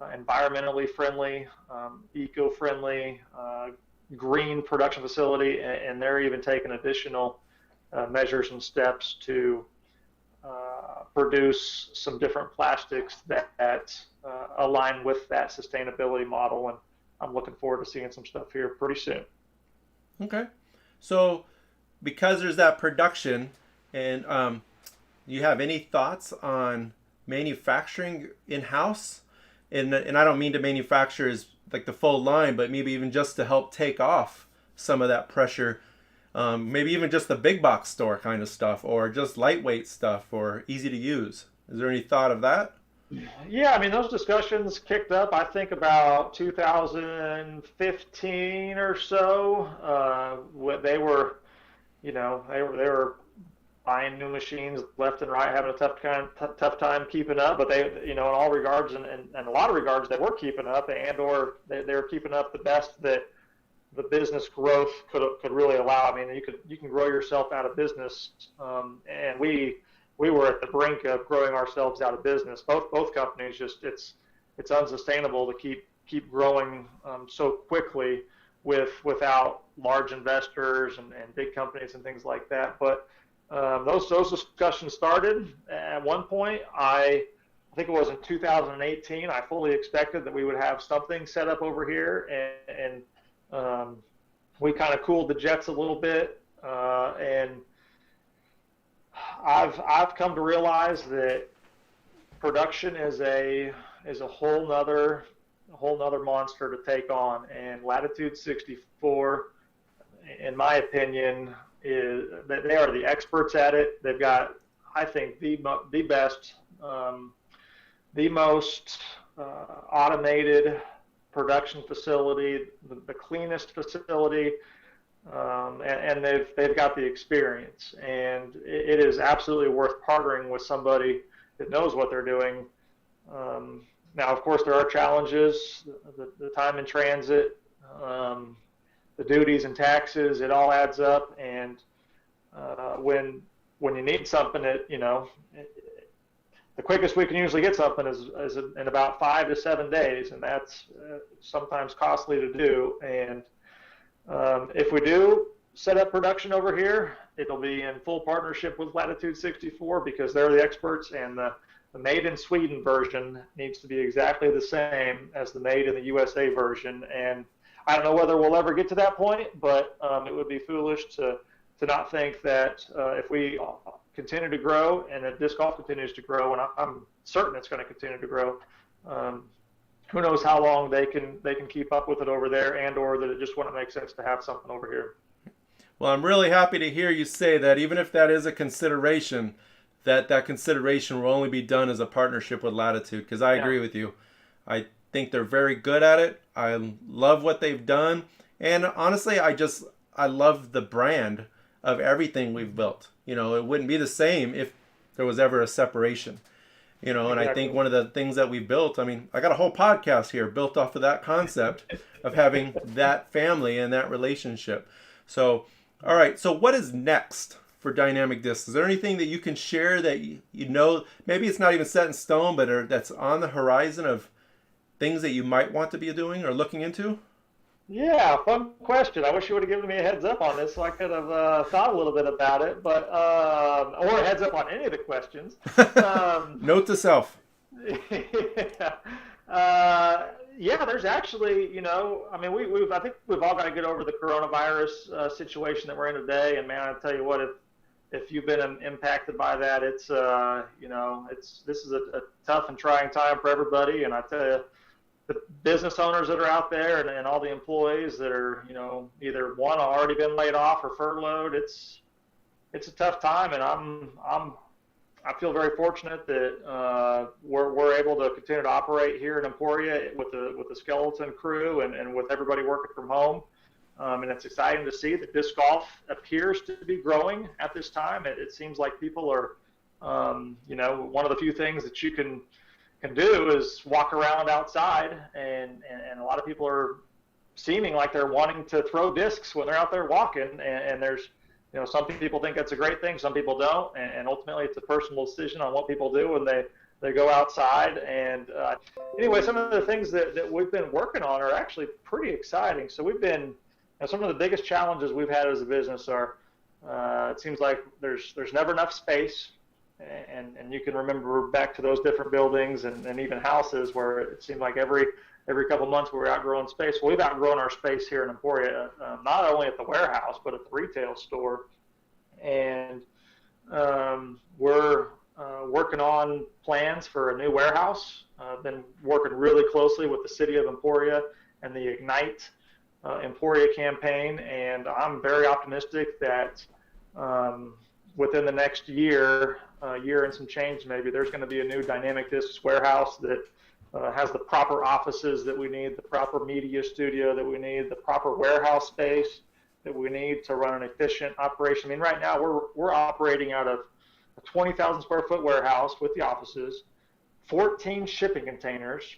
environmentally friendly, eco-friendly, green production facility, and they're even taking additional measures and steps to produce some different plastics that align with that sustainability model. And I'm looking forward to seeing some stuff here pretty soon. Okay. So because there's that production, and you have any thoughts on manufacturing in-house? And I don't mean to manufacture as like the full line, but maybe even just to help take off some of that pressure. Maybe even just the big box store kind of stuff, or just lightweight stuff, or easy to use. Is there any thought of that? Yeah, I mean, those discussions kicked up, I think, about 2015 or so. They were buying new machines left and right, having a tough time keeping up. But they, in all regards, and a lot of regards, they were keeping up, or they were keeping up the best that the business growth could really allow. I mean, you can grow yourself out of business, and we were at the brink of growing ourselves out of business. Both companies, just it's unsustainable to keep growing so quickly without large investors and big companies and things like that. But those discussions started at one point. I think it was in 2018. I fully expected that we would have something set up over here, and we kind of cooled the jets a little bit. And I've come to realize that production is a whole nother monster to take on, and Latitude 64, in my opinion, is that they are the experts at it. They've got, I think, the best, the most automated production facility, the cleanest facility, and they've got the experience, and it is absolutely worth partnering with somebody that knows what they're doing. Now, of course, there are challenges, the time in transit, the duties and taxes, it all adds up. And when you need something, the quickest we can usually get something is in about 5 to 7 days, and that's sometimes costly to do. And if we do set up production over here, it'll be in full partnership with Latitude 64 because they're the experts, and the made in Sweden version needs to be exactly the same as the made in the USA version. And I don't know whether we'll ever get to that point, but it would be foolish to not think that if we continue to grow and that disc golf continues to grow, and I'm certain it's going to continue to grow, who knows how long they can keep up with it over there, and or that it just wouldn't make sense to have something over here. Well, I'm really happy to hear you say that, even if that is a consideration, that consideration will only be done as a partnership with Latitude, because I agree with you. I think they're very good at it. I love what they've done. And honestly, I love the brand of everything we've built. It wouldn't be the same if there was ever a separation. And I think one of the things that we built, I got a whole podcast here built off of that concept of having that family and that relationship. So, all right. So what is next for DynamicDiscs? Is there anything that you can share that maybe it's not even set in stone, but that's on the horizon of things that you might want to be doing or looking into? Yeah, fun question. I wish you would have given me a heads up on this so I could have thought a little bit about it, but or a heads up on any of the questions. Note to self. Yeah, there's actually, I think we've all got to get over the coronavirus situation that we're in today. And man, I tell you what, if you've been impacted by that, it's this is a tough and trying time for everybody. And I tell you, the business owners that are out there and all the employees that are, either one already been laid off or furloughed, it's a tough time. And I feel very fortunate that we're able to continue to operate here in Emporia with the skeleton crew and with everybody working from home. And it's exciting to see that disc golf appears to be growing at this time. It seems like people are, one of the few things that you can do is walk around outside, and a lot of people are seeming like they're wanting to throw discs when they're out there walking. And there's, some people think that's a great thing, some people don't, and ultimately it's a personal decision on what people do when they go outside. And anyway, some of the things that we've been working on are actually pretty exciting. So we've been, some of the biggest challenges we've had as a business are, it seems like there's never enough space. And you can remember back to those different buildings and even houses where it seemed like every couple of months we were outgrowing space. Well, we've outgrown our space here in Emporia, not only at the warehouse, but at the retail store. And we're working on plans for a new warehouse. I've been working really closely with the city of Emporia and the Ignite Emporia campaign, and I'm very optimistic that within the next year and some change, maybe there's going to be a new DynamicDiscs warehouse that has the proper offices that we need, the proper media studio that we need, the proper warehouse space that we need to run an efficient operation. Right now we're operating out of a 20,000 square foot warehouse with the offices, 14 shipping containers,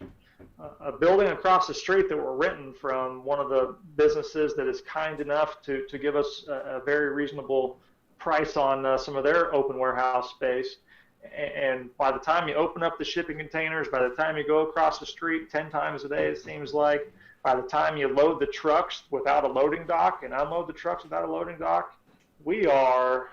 a building across the street that we're renting from one of the businesses that is kind enough to give us a very reasonable price on some of their open warehouse space. And by the time you open up the shipping containers, by the time you go across the street 10 times a day, it seems like by the time you load the trucks without a loading dock and unload the trucks without a loading dock, we are,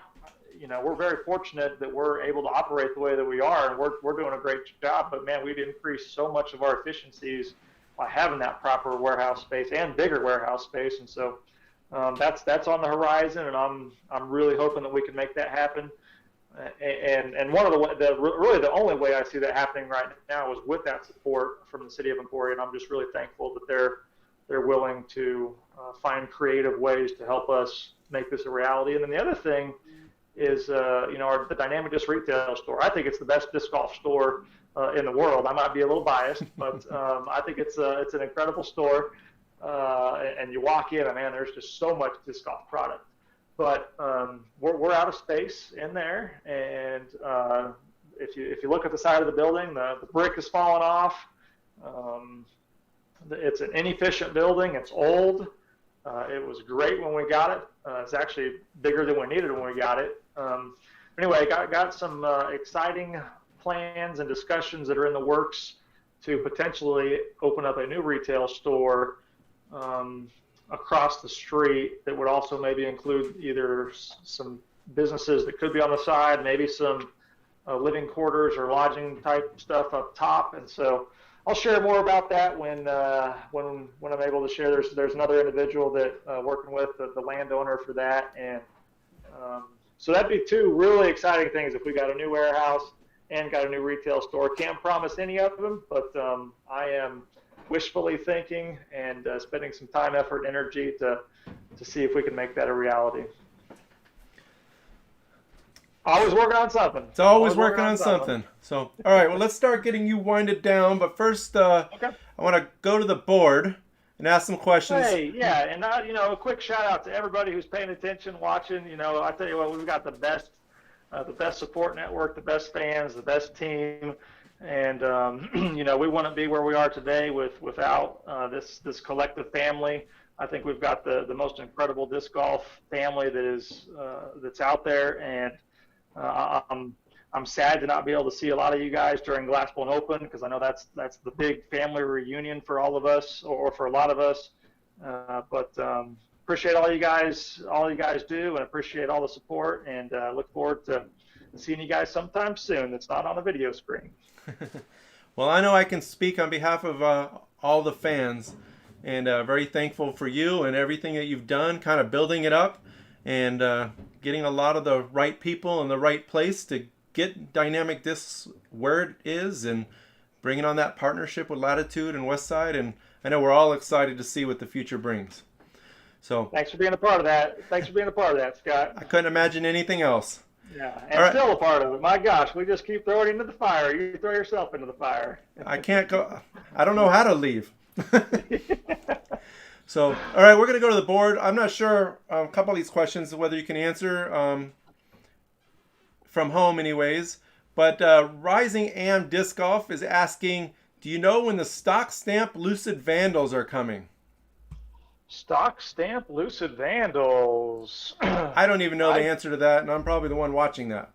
we're very fortunate that we're able to operate the way that we are, and we're doing a great job. But man, we've increased so much of our efficiencies by having that proper warehouse space and bigger warehouse space. And so that's on the horizon, and I'm really hoping that we can make that happen. And one of really the only way I see that happening right now is with that support from the city of Emporia, and I'm just really thankful that they're willing to find creative ways to help us make this a reality. And then the other thing is, the DynamicDiscs retail store. I think it's the best disc golf store in the world. I might be a little biased, but I think it's an incredible store. And you walk in, and man, there's just so much disc golf product. But we're out of space in there, and if you look at the side of the building, the brick is falling off. It's an inefficient building. It's old. It was great when we got it. It's actually bigger than we needed when we got it. Anyway, got some exciting plans and discussions that are in the works to potentially open up a new retail store across the street that would also maybe include either some businesses that could be on the side, maybe some living quarters or lodging type stuff up top. And so I'll share more about that when I'm able to share. There's another individual that working with the landowner for that, and so that'd be two really exciting things if we got a new warehouse and got a new retail store. Can't promise any of them, but I am wishfully thinking and spending some time, effort, and energy to see if we can make that a reality. Always working on something. It's always working on something. So, all right, well, let's start getting you winded down. But first, okay. I want to go to the board and ask some questions. Hey, yeah, and a quick shout out to everybody who's paying attention, watching. I tell you what, we've got the best support network, the best fans, the best team. And we wouldn't be where we are today without this collective family. I think we've got the most incredible disc golf family that's out there, and I'm sad to not be able to see a lot of you guys during Glassbone Open, because I know that's the big family reunion for all of us, or for a lot of us. But appreciate all you guys do, and appreciate all the support, and look forward to seeing you guys sometime soon. That's not on a video screen. Well, I know I can speak on behalf of all the fans, and very thankful for you and everything that you've done, kind of building it up and getting a lot of the right people in the right place to get DynamicDiscs where it is, and bringing on that partnership with Latitude and Westside. And I know we're all excited to see what the future brings. So thanks for being a part of that. Thanks for being a part of that, Scott. I couldn't imagine anything else. Yeah, and right. Still a part of it. My gosh, we just keep throwing it into the fire. You throw yourself into the fire. I can't go. I don't know how to leave. So, all right, we're going to go to the board. I'm not sure a couple of these questions, whether you can answer from home anyways. But Rising Am Disc Golf is asking, do you know when the stock stamp Lucid Vandals are coming? Stock stamp Lucid Vandals. I don't even know the answer to that, and I'm probably the one watching that.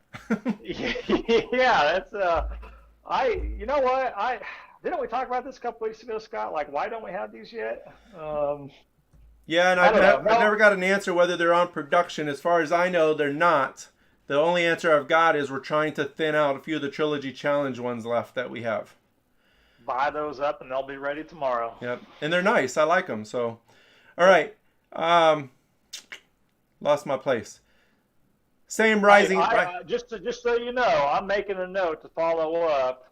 Yeah, that's you know what? Didn't we talk about this a couple weeks ago, Scott? Like, why don't we have these yet? Yeah, and I've never got an answer whether they're on production. As far as I know, they're not. The only answer I've got is we're trying to thin out a few of the Trilogy Challenge ones left that we have. Buy those up, and they'll be ready tomorrow. Yep, and they're nice. I like them. So, all right. Lost my place. Same Rising. Just so you know, I'm making a note to follow up.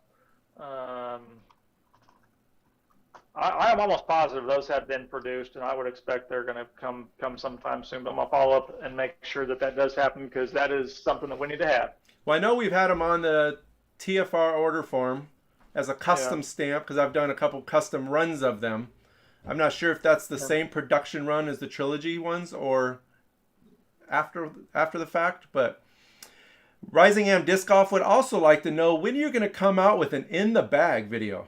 I'm almost positive those have been produced, and I would expect they're going to come sometime soon. But I'm going to follow up and make sure that does happen, because that is something that we need to have. Well, I know we've had them on the TFR order form as a custom stamp, because I've done a couple custom runs of them. I'm not sure if that's the same production run as the Trilogy ones or after the fact, but Rising Am Disc Golf would also like to know when you're going to come out with an in the bag video.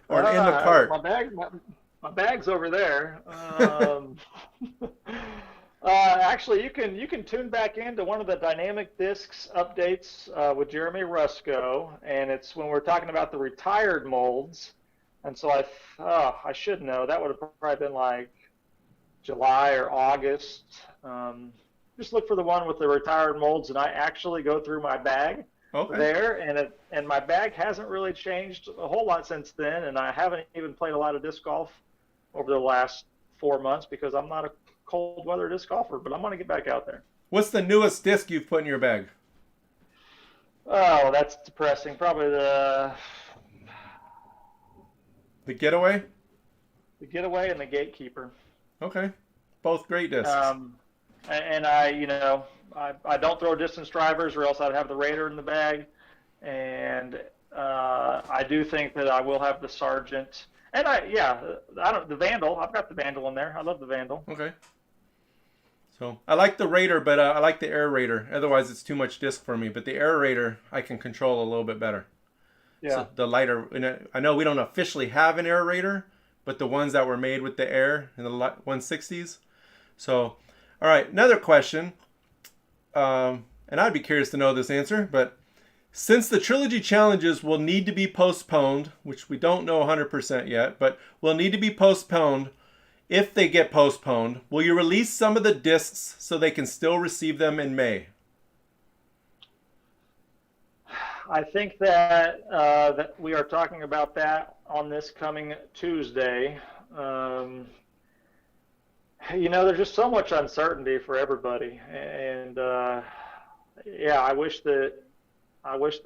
Or in the cart. My bag's over there. Actually, you can tune back into one of the DynamicDiscs updates with Jeremy Rusco, and it's when we're talking about the retired molds. And so I should know. That would have probably been like July or August. Just look for the one with the retired molds, and I actually go through my bag there, and my bag hasn't really changed a whole lot since then, and I haven't even played a lot of disc golf over the last 4 months because I'm not a cold weather disc golfer, but I'm going to get back out there. What's the newest disc you've put in your bag? Oh, that's depressing. Probably the Getaway? The Getaway and the Gatekeeper. Okay. Both great discs. And I don't throw distance drivers or else I'd have the Raider in the bag. And I do think that I will have the Sergeant. And the Vandal. I've got the Vandal in there. I love the Vandal. Okay. So I like the Raider, but I like the Air Raider. Otherwise, it's too much disc for me. But the Air Raider, I can control a little bit better. Yeah. So the lighter. I know we don't officially have an Air Raider, but the ones that were made with the Air in the 160s. So, all right, another question. And I'd be curious to know this answer, but since the Trilogy Challenges will need to be postponed, which we don't know 100% yet, but will need to be postponed, if they get postponed, will you release some of the discs so they can still receive them in May? I think that we are talking about that on this coming Tuesday. There's just so much uncertainty for everybody, and I wish that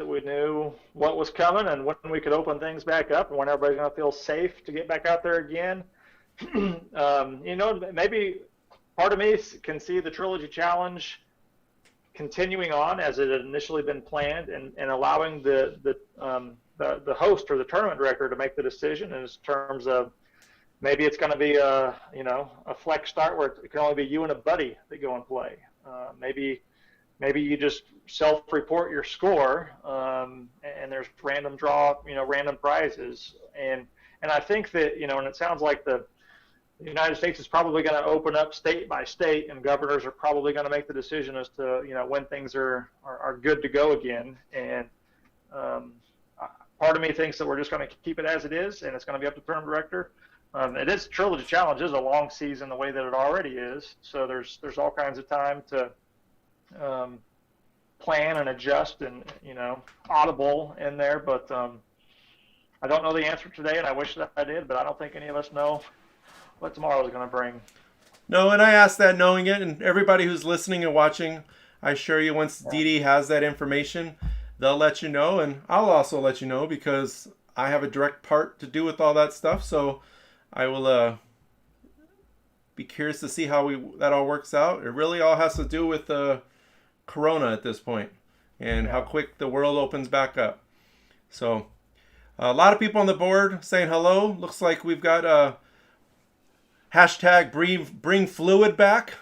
we knew what was coming and when we could open things back up and when everybody's going to feel safe to get back out there again. Maybe part of me can see the Trilogy Challenge continuing on as it had initially been planned, and allowing the host or the tournament director to make the decision in terms of maybe it's going to be a flex start where it can only be you and a buddy that go and play. Maybe you just self-report your score, and there's random draw, random prizes. And I think that, and it sounds like the United States is probably going to open up state by state, and governors are probably going to make the decision as to, when things are good to go again. And part of me thinks that we're just going to keep it as it is, and it's going to be up to the tournament director. Trilogy Challenge is a long season the way that it already is, so there's all kinds of time to plan and adjust and audible in there, but I don't know the answer today, and I wish that I did, but I don't think any of us know what tomorrow is going to bring. No, and I asked that knowing it, and everybody who's listening and watching, I assure you, once DD has that information, they'll let you know, and I'll also let you know because I have a direct part to do with all that stuff, so I will be curious to see how that all works out. It really all has to do with Corona at this point and how quick the world opens back up. So a lot of people on the board saying hello. Looks like we've got hashtag bring fluid back.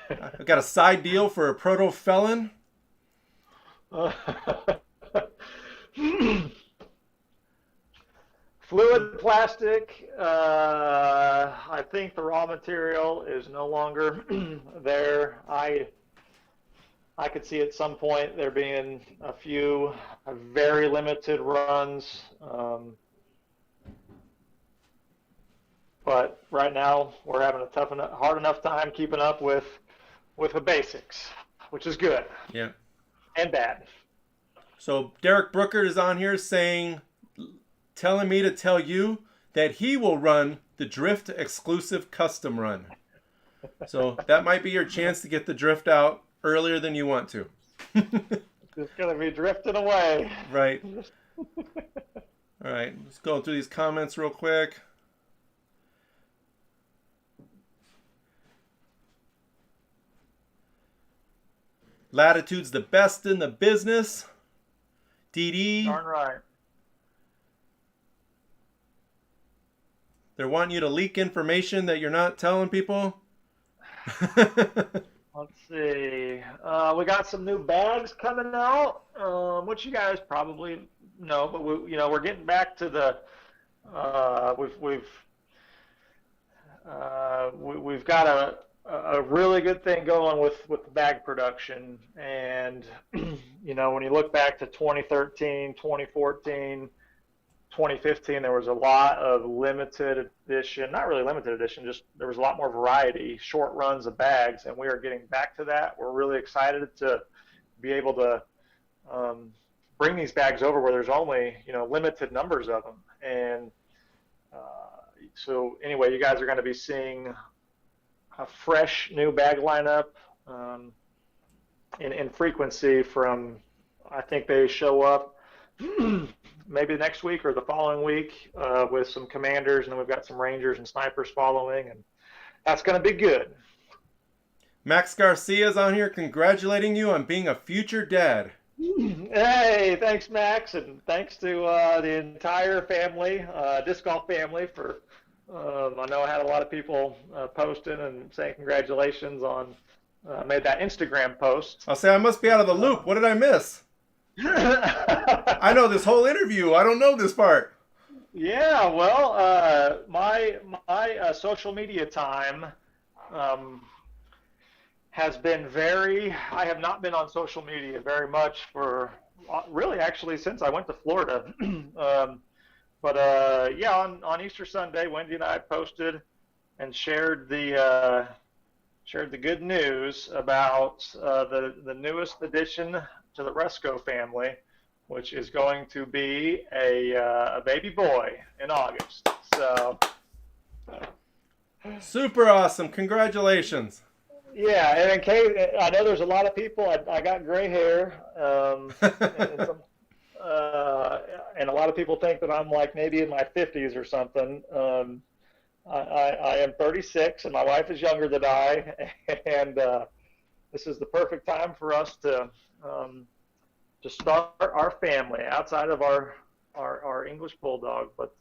I've got a side deal for a proto felon. Fluid plastic, I think the raw material is no longer there. I could see at some point there being a few very limited runs, but right now we're having a hard enough time keeping up with the basics, which is good. Yeah. And bad. So Derek Brookert is on here telling me to tell you that he will run the Drift exclusive custom run. So that might be your chance to get the Drift out earlier than you want to. It's going to be drifting away. Right. All right. Let's go through these comments real quick. Latitude's the best in the business. DD. Darn right. They're wanting you to leak information that you're not telling people. Let's see. We got some new bags coming out, which you guys probably know, but we're getting back to the. We've got a really good thing going with the bag production, and when you look back to 2013, 2014. 2015, there was a lot of limited edition, not really limited edition, just there was a lot more variety, short runs of bags, and we are getting back to that. We're really excited to be able to bring these bags over where there's only, limited numbers of them. And so anyway, you guys are going to be seeing a fresh new bag lineup in frequency from, I think they show up maybe next week or the following week with some commanders, and then we've got some rangers and snipers following, and that's going to be good. Max Garcia's on here congratulating you on being a future dad. Hey, thanks, Max, and thanks to the entire family, disc golf family, for I know I had a lot of people posting and saying congratulations on made that Instagram post. I'll say I must be out of the loop. What did I miss? I know this whole interview. I don't know this part. Yeah, well, my social media time has been I have not been on social media very much for really actually since I went to Florida. But yeah, on Easter Sunday, Wendy and I posted and shared the good news about the newest addition to the Rusco family, which is going to be a baby boy in August. So super awesome! Congratulations. Yeah, and in case I know there's a lot of people, I got gray hair, and a lot of people think that I'm like maybe in my 50s or something. I am 36, and my wife is younger than I, and this is the perfect time for us to start our family outside of our English Bulldog. But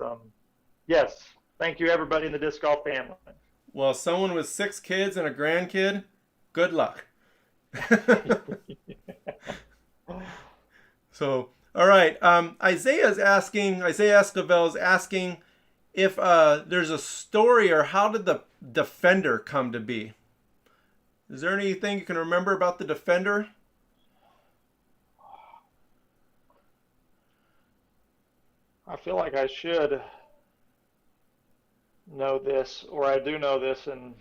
yes, thank you everybody in the disc golf family. Well, someone with 6 kids and a grandkid, good luck. So, all right. Isaiah Esquivel is asking if there's a story or how did the Defender come to be? Is there anything you can remember about the Defender? I feel like I should know this, or I do know this, and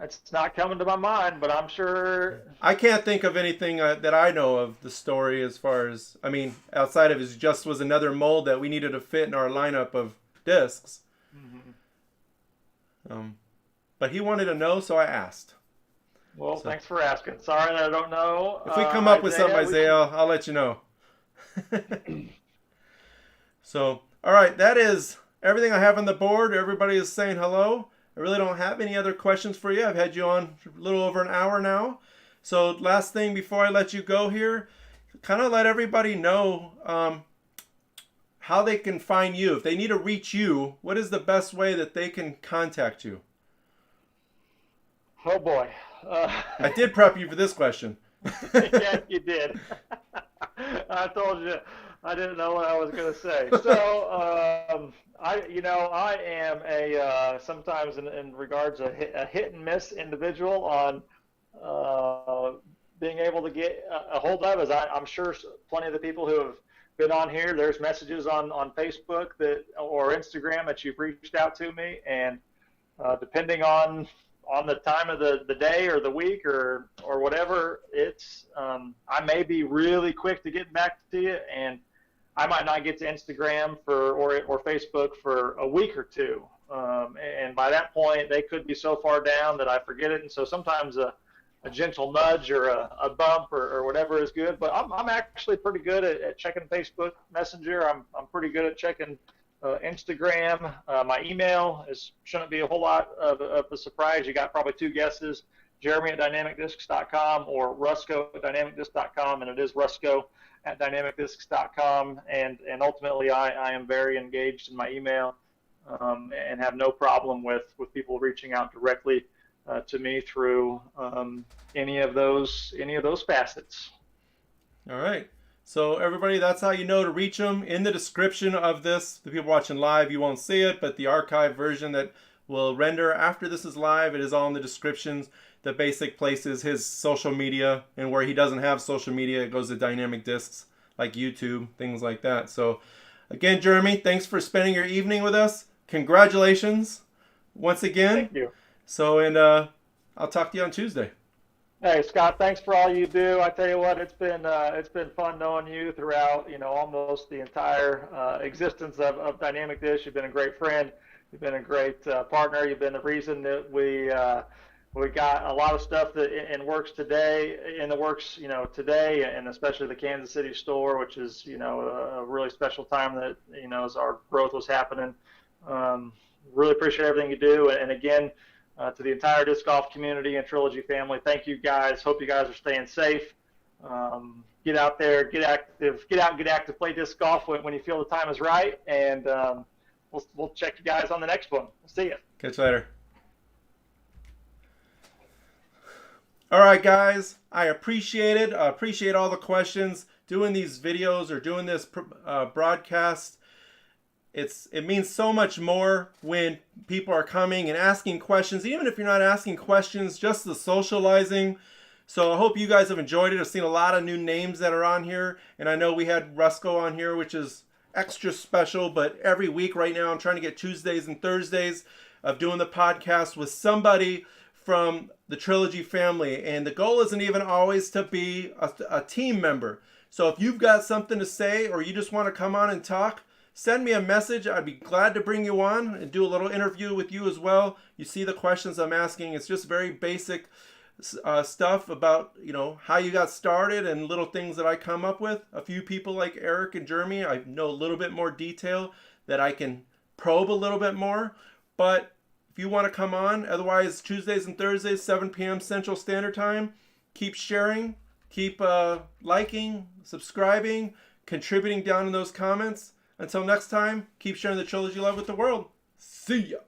it's not coming to my mind, but I'm sure. I can't think of anything that I know of the story as far as, I mean, outside of it just was another mold that we needed to fit in our lineup of discs. Mm-hmm. But he wanted to know, so I asked. Well, thanks for asking. Sorry that I don't know. If we come up with something, Isaiah, I'll let you know. So, all right, that is everything I have on the board. Everybody is saying hello. I really don't have any other questions for you. I've had you on a little over an hour now. So last thing before I let you go here, kind of let everybody know how they can find you. If they need to reach you, what is the best way that they can contact you? Oh, boy. I did prep you for this question. Yeah, you did. I told you I didn't know what I was going to say. So, I am a sometimes in regards a hit and miss individual on being able to get a hold of. As I'm sure plenty of the people who have been on here, there's messages on Facebook or Instagram that you've reached out to me, and depending on the time of the day or the week or whatever, it's I may be really quick to get back to you, and I might not get to Instagram or Facebook for a week or two, and by that point they could be so far down that I forget it. And so sometimes a gentle nudge or a bump or whatever is good. But I'm actually pretty good at checking Facebook Messenger. I'm pretty good at checking Instagram. My email shouldn't be a whole lot of a surprise. You got probably 2 guesses: Jeremy at DynamicDiscs.com or Rusco at DynamicDiscs.com, and it is Rusco at DynamicDiscs.com. And ultimately, I am very engaged in my email and have no problem with people reaching out directly to me through any of those facets. All right. So everybody, that's how you know to reach them. In the description of this, the people watching live, you won't see it, but the archive version that will render after this is live. It is all in the descriptions, the basic places, his social media, and where he doesn't have social media, it goes to DynamicDiscs, like YouTube, things like that. So again, Jeremy, thanks for spending your evening with us. Congratulations once again. Thank you. So, and I'll talk to you on Tuesday. Hey, Scott, thanks for all you do. I tell you what, it's been fun knowing you throughout, almost the entire existence of DynamicDiscs. You've been a great friend. You've been a great partner. You've been the reason that we got a lot of stuff that in the works today, and especially the Kansas City store, which is, a really special time that, as our growth was happening. Really appreciate everything you do. And again, to the entire disc golf community and Trilogy family, thank you guys. Hope you guys are staying safe. Get out there, get active, play disc golf when you feel the time is right, and we'll check you guys on the next one. We'll see you. Catch you later. All right, guys, I appreciate it. I appreciate all the questions. Doing these videos or doing this broadcast, it means so much more when people are coming and asking questions, even if you're not asking questions, just the socializing. So I hope you guys have enjoyed it. I've seen a lot of new names that are on here, and I know we had Rusco on here, which is extra special, but every week right now I'm trying to get Tuesdays and Thursdays of doing the podcast with somebody from the Trilogy family, and the goal isn't even always to be a team member. So if you've got something to say or you just want to come on and talk, send me a message. I'd be glad to bring you on and do a little interview with you as well. You see the questions I'm asking. It's just very basic stuff about, how you got started and little things that I come up with. A few people like Eric and Jeremy, I know a little bit more detail that I can probe a little bit more. But if you want to come on, otherwise Tuesdays and Thursdays, 7 p.m. Central Standard Time, keep sharing, keep liking, subscribing, contributing down in those comments. Until next time, keep sharing the Trilogy love with the world. See ya.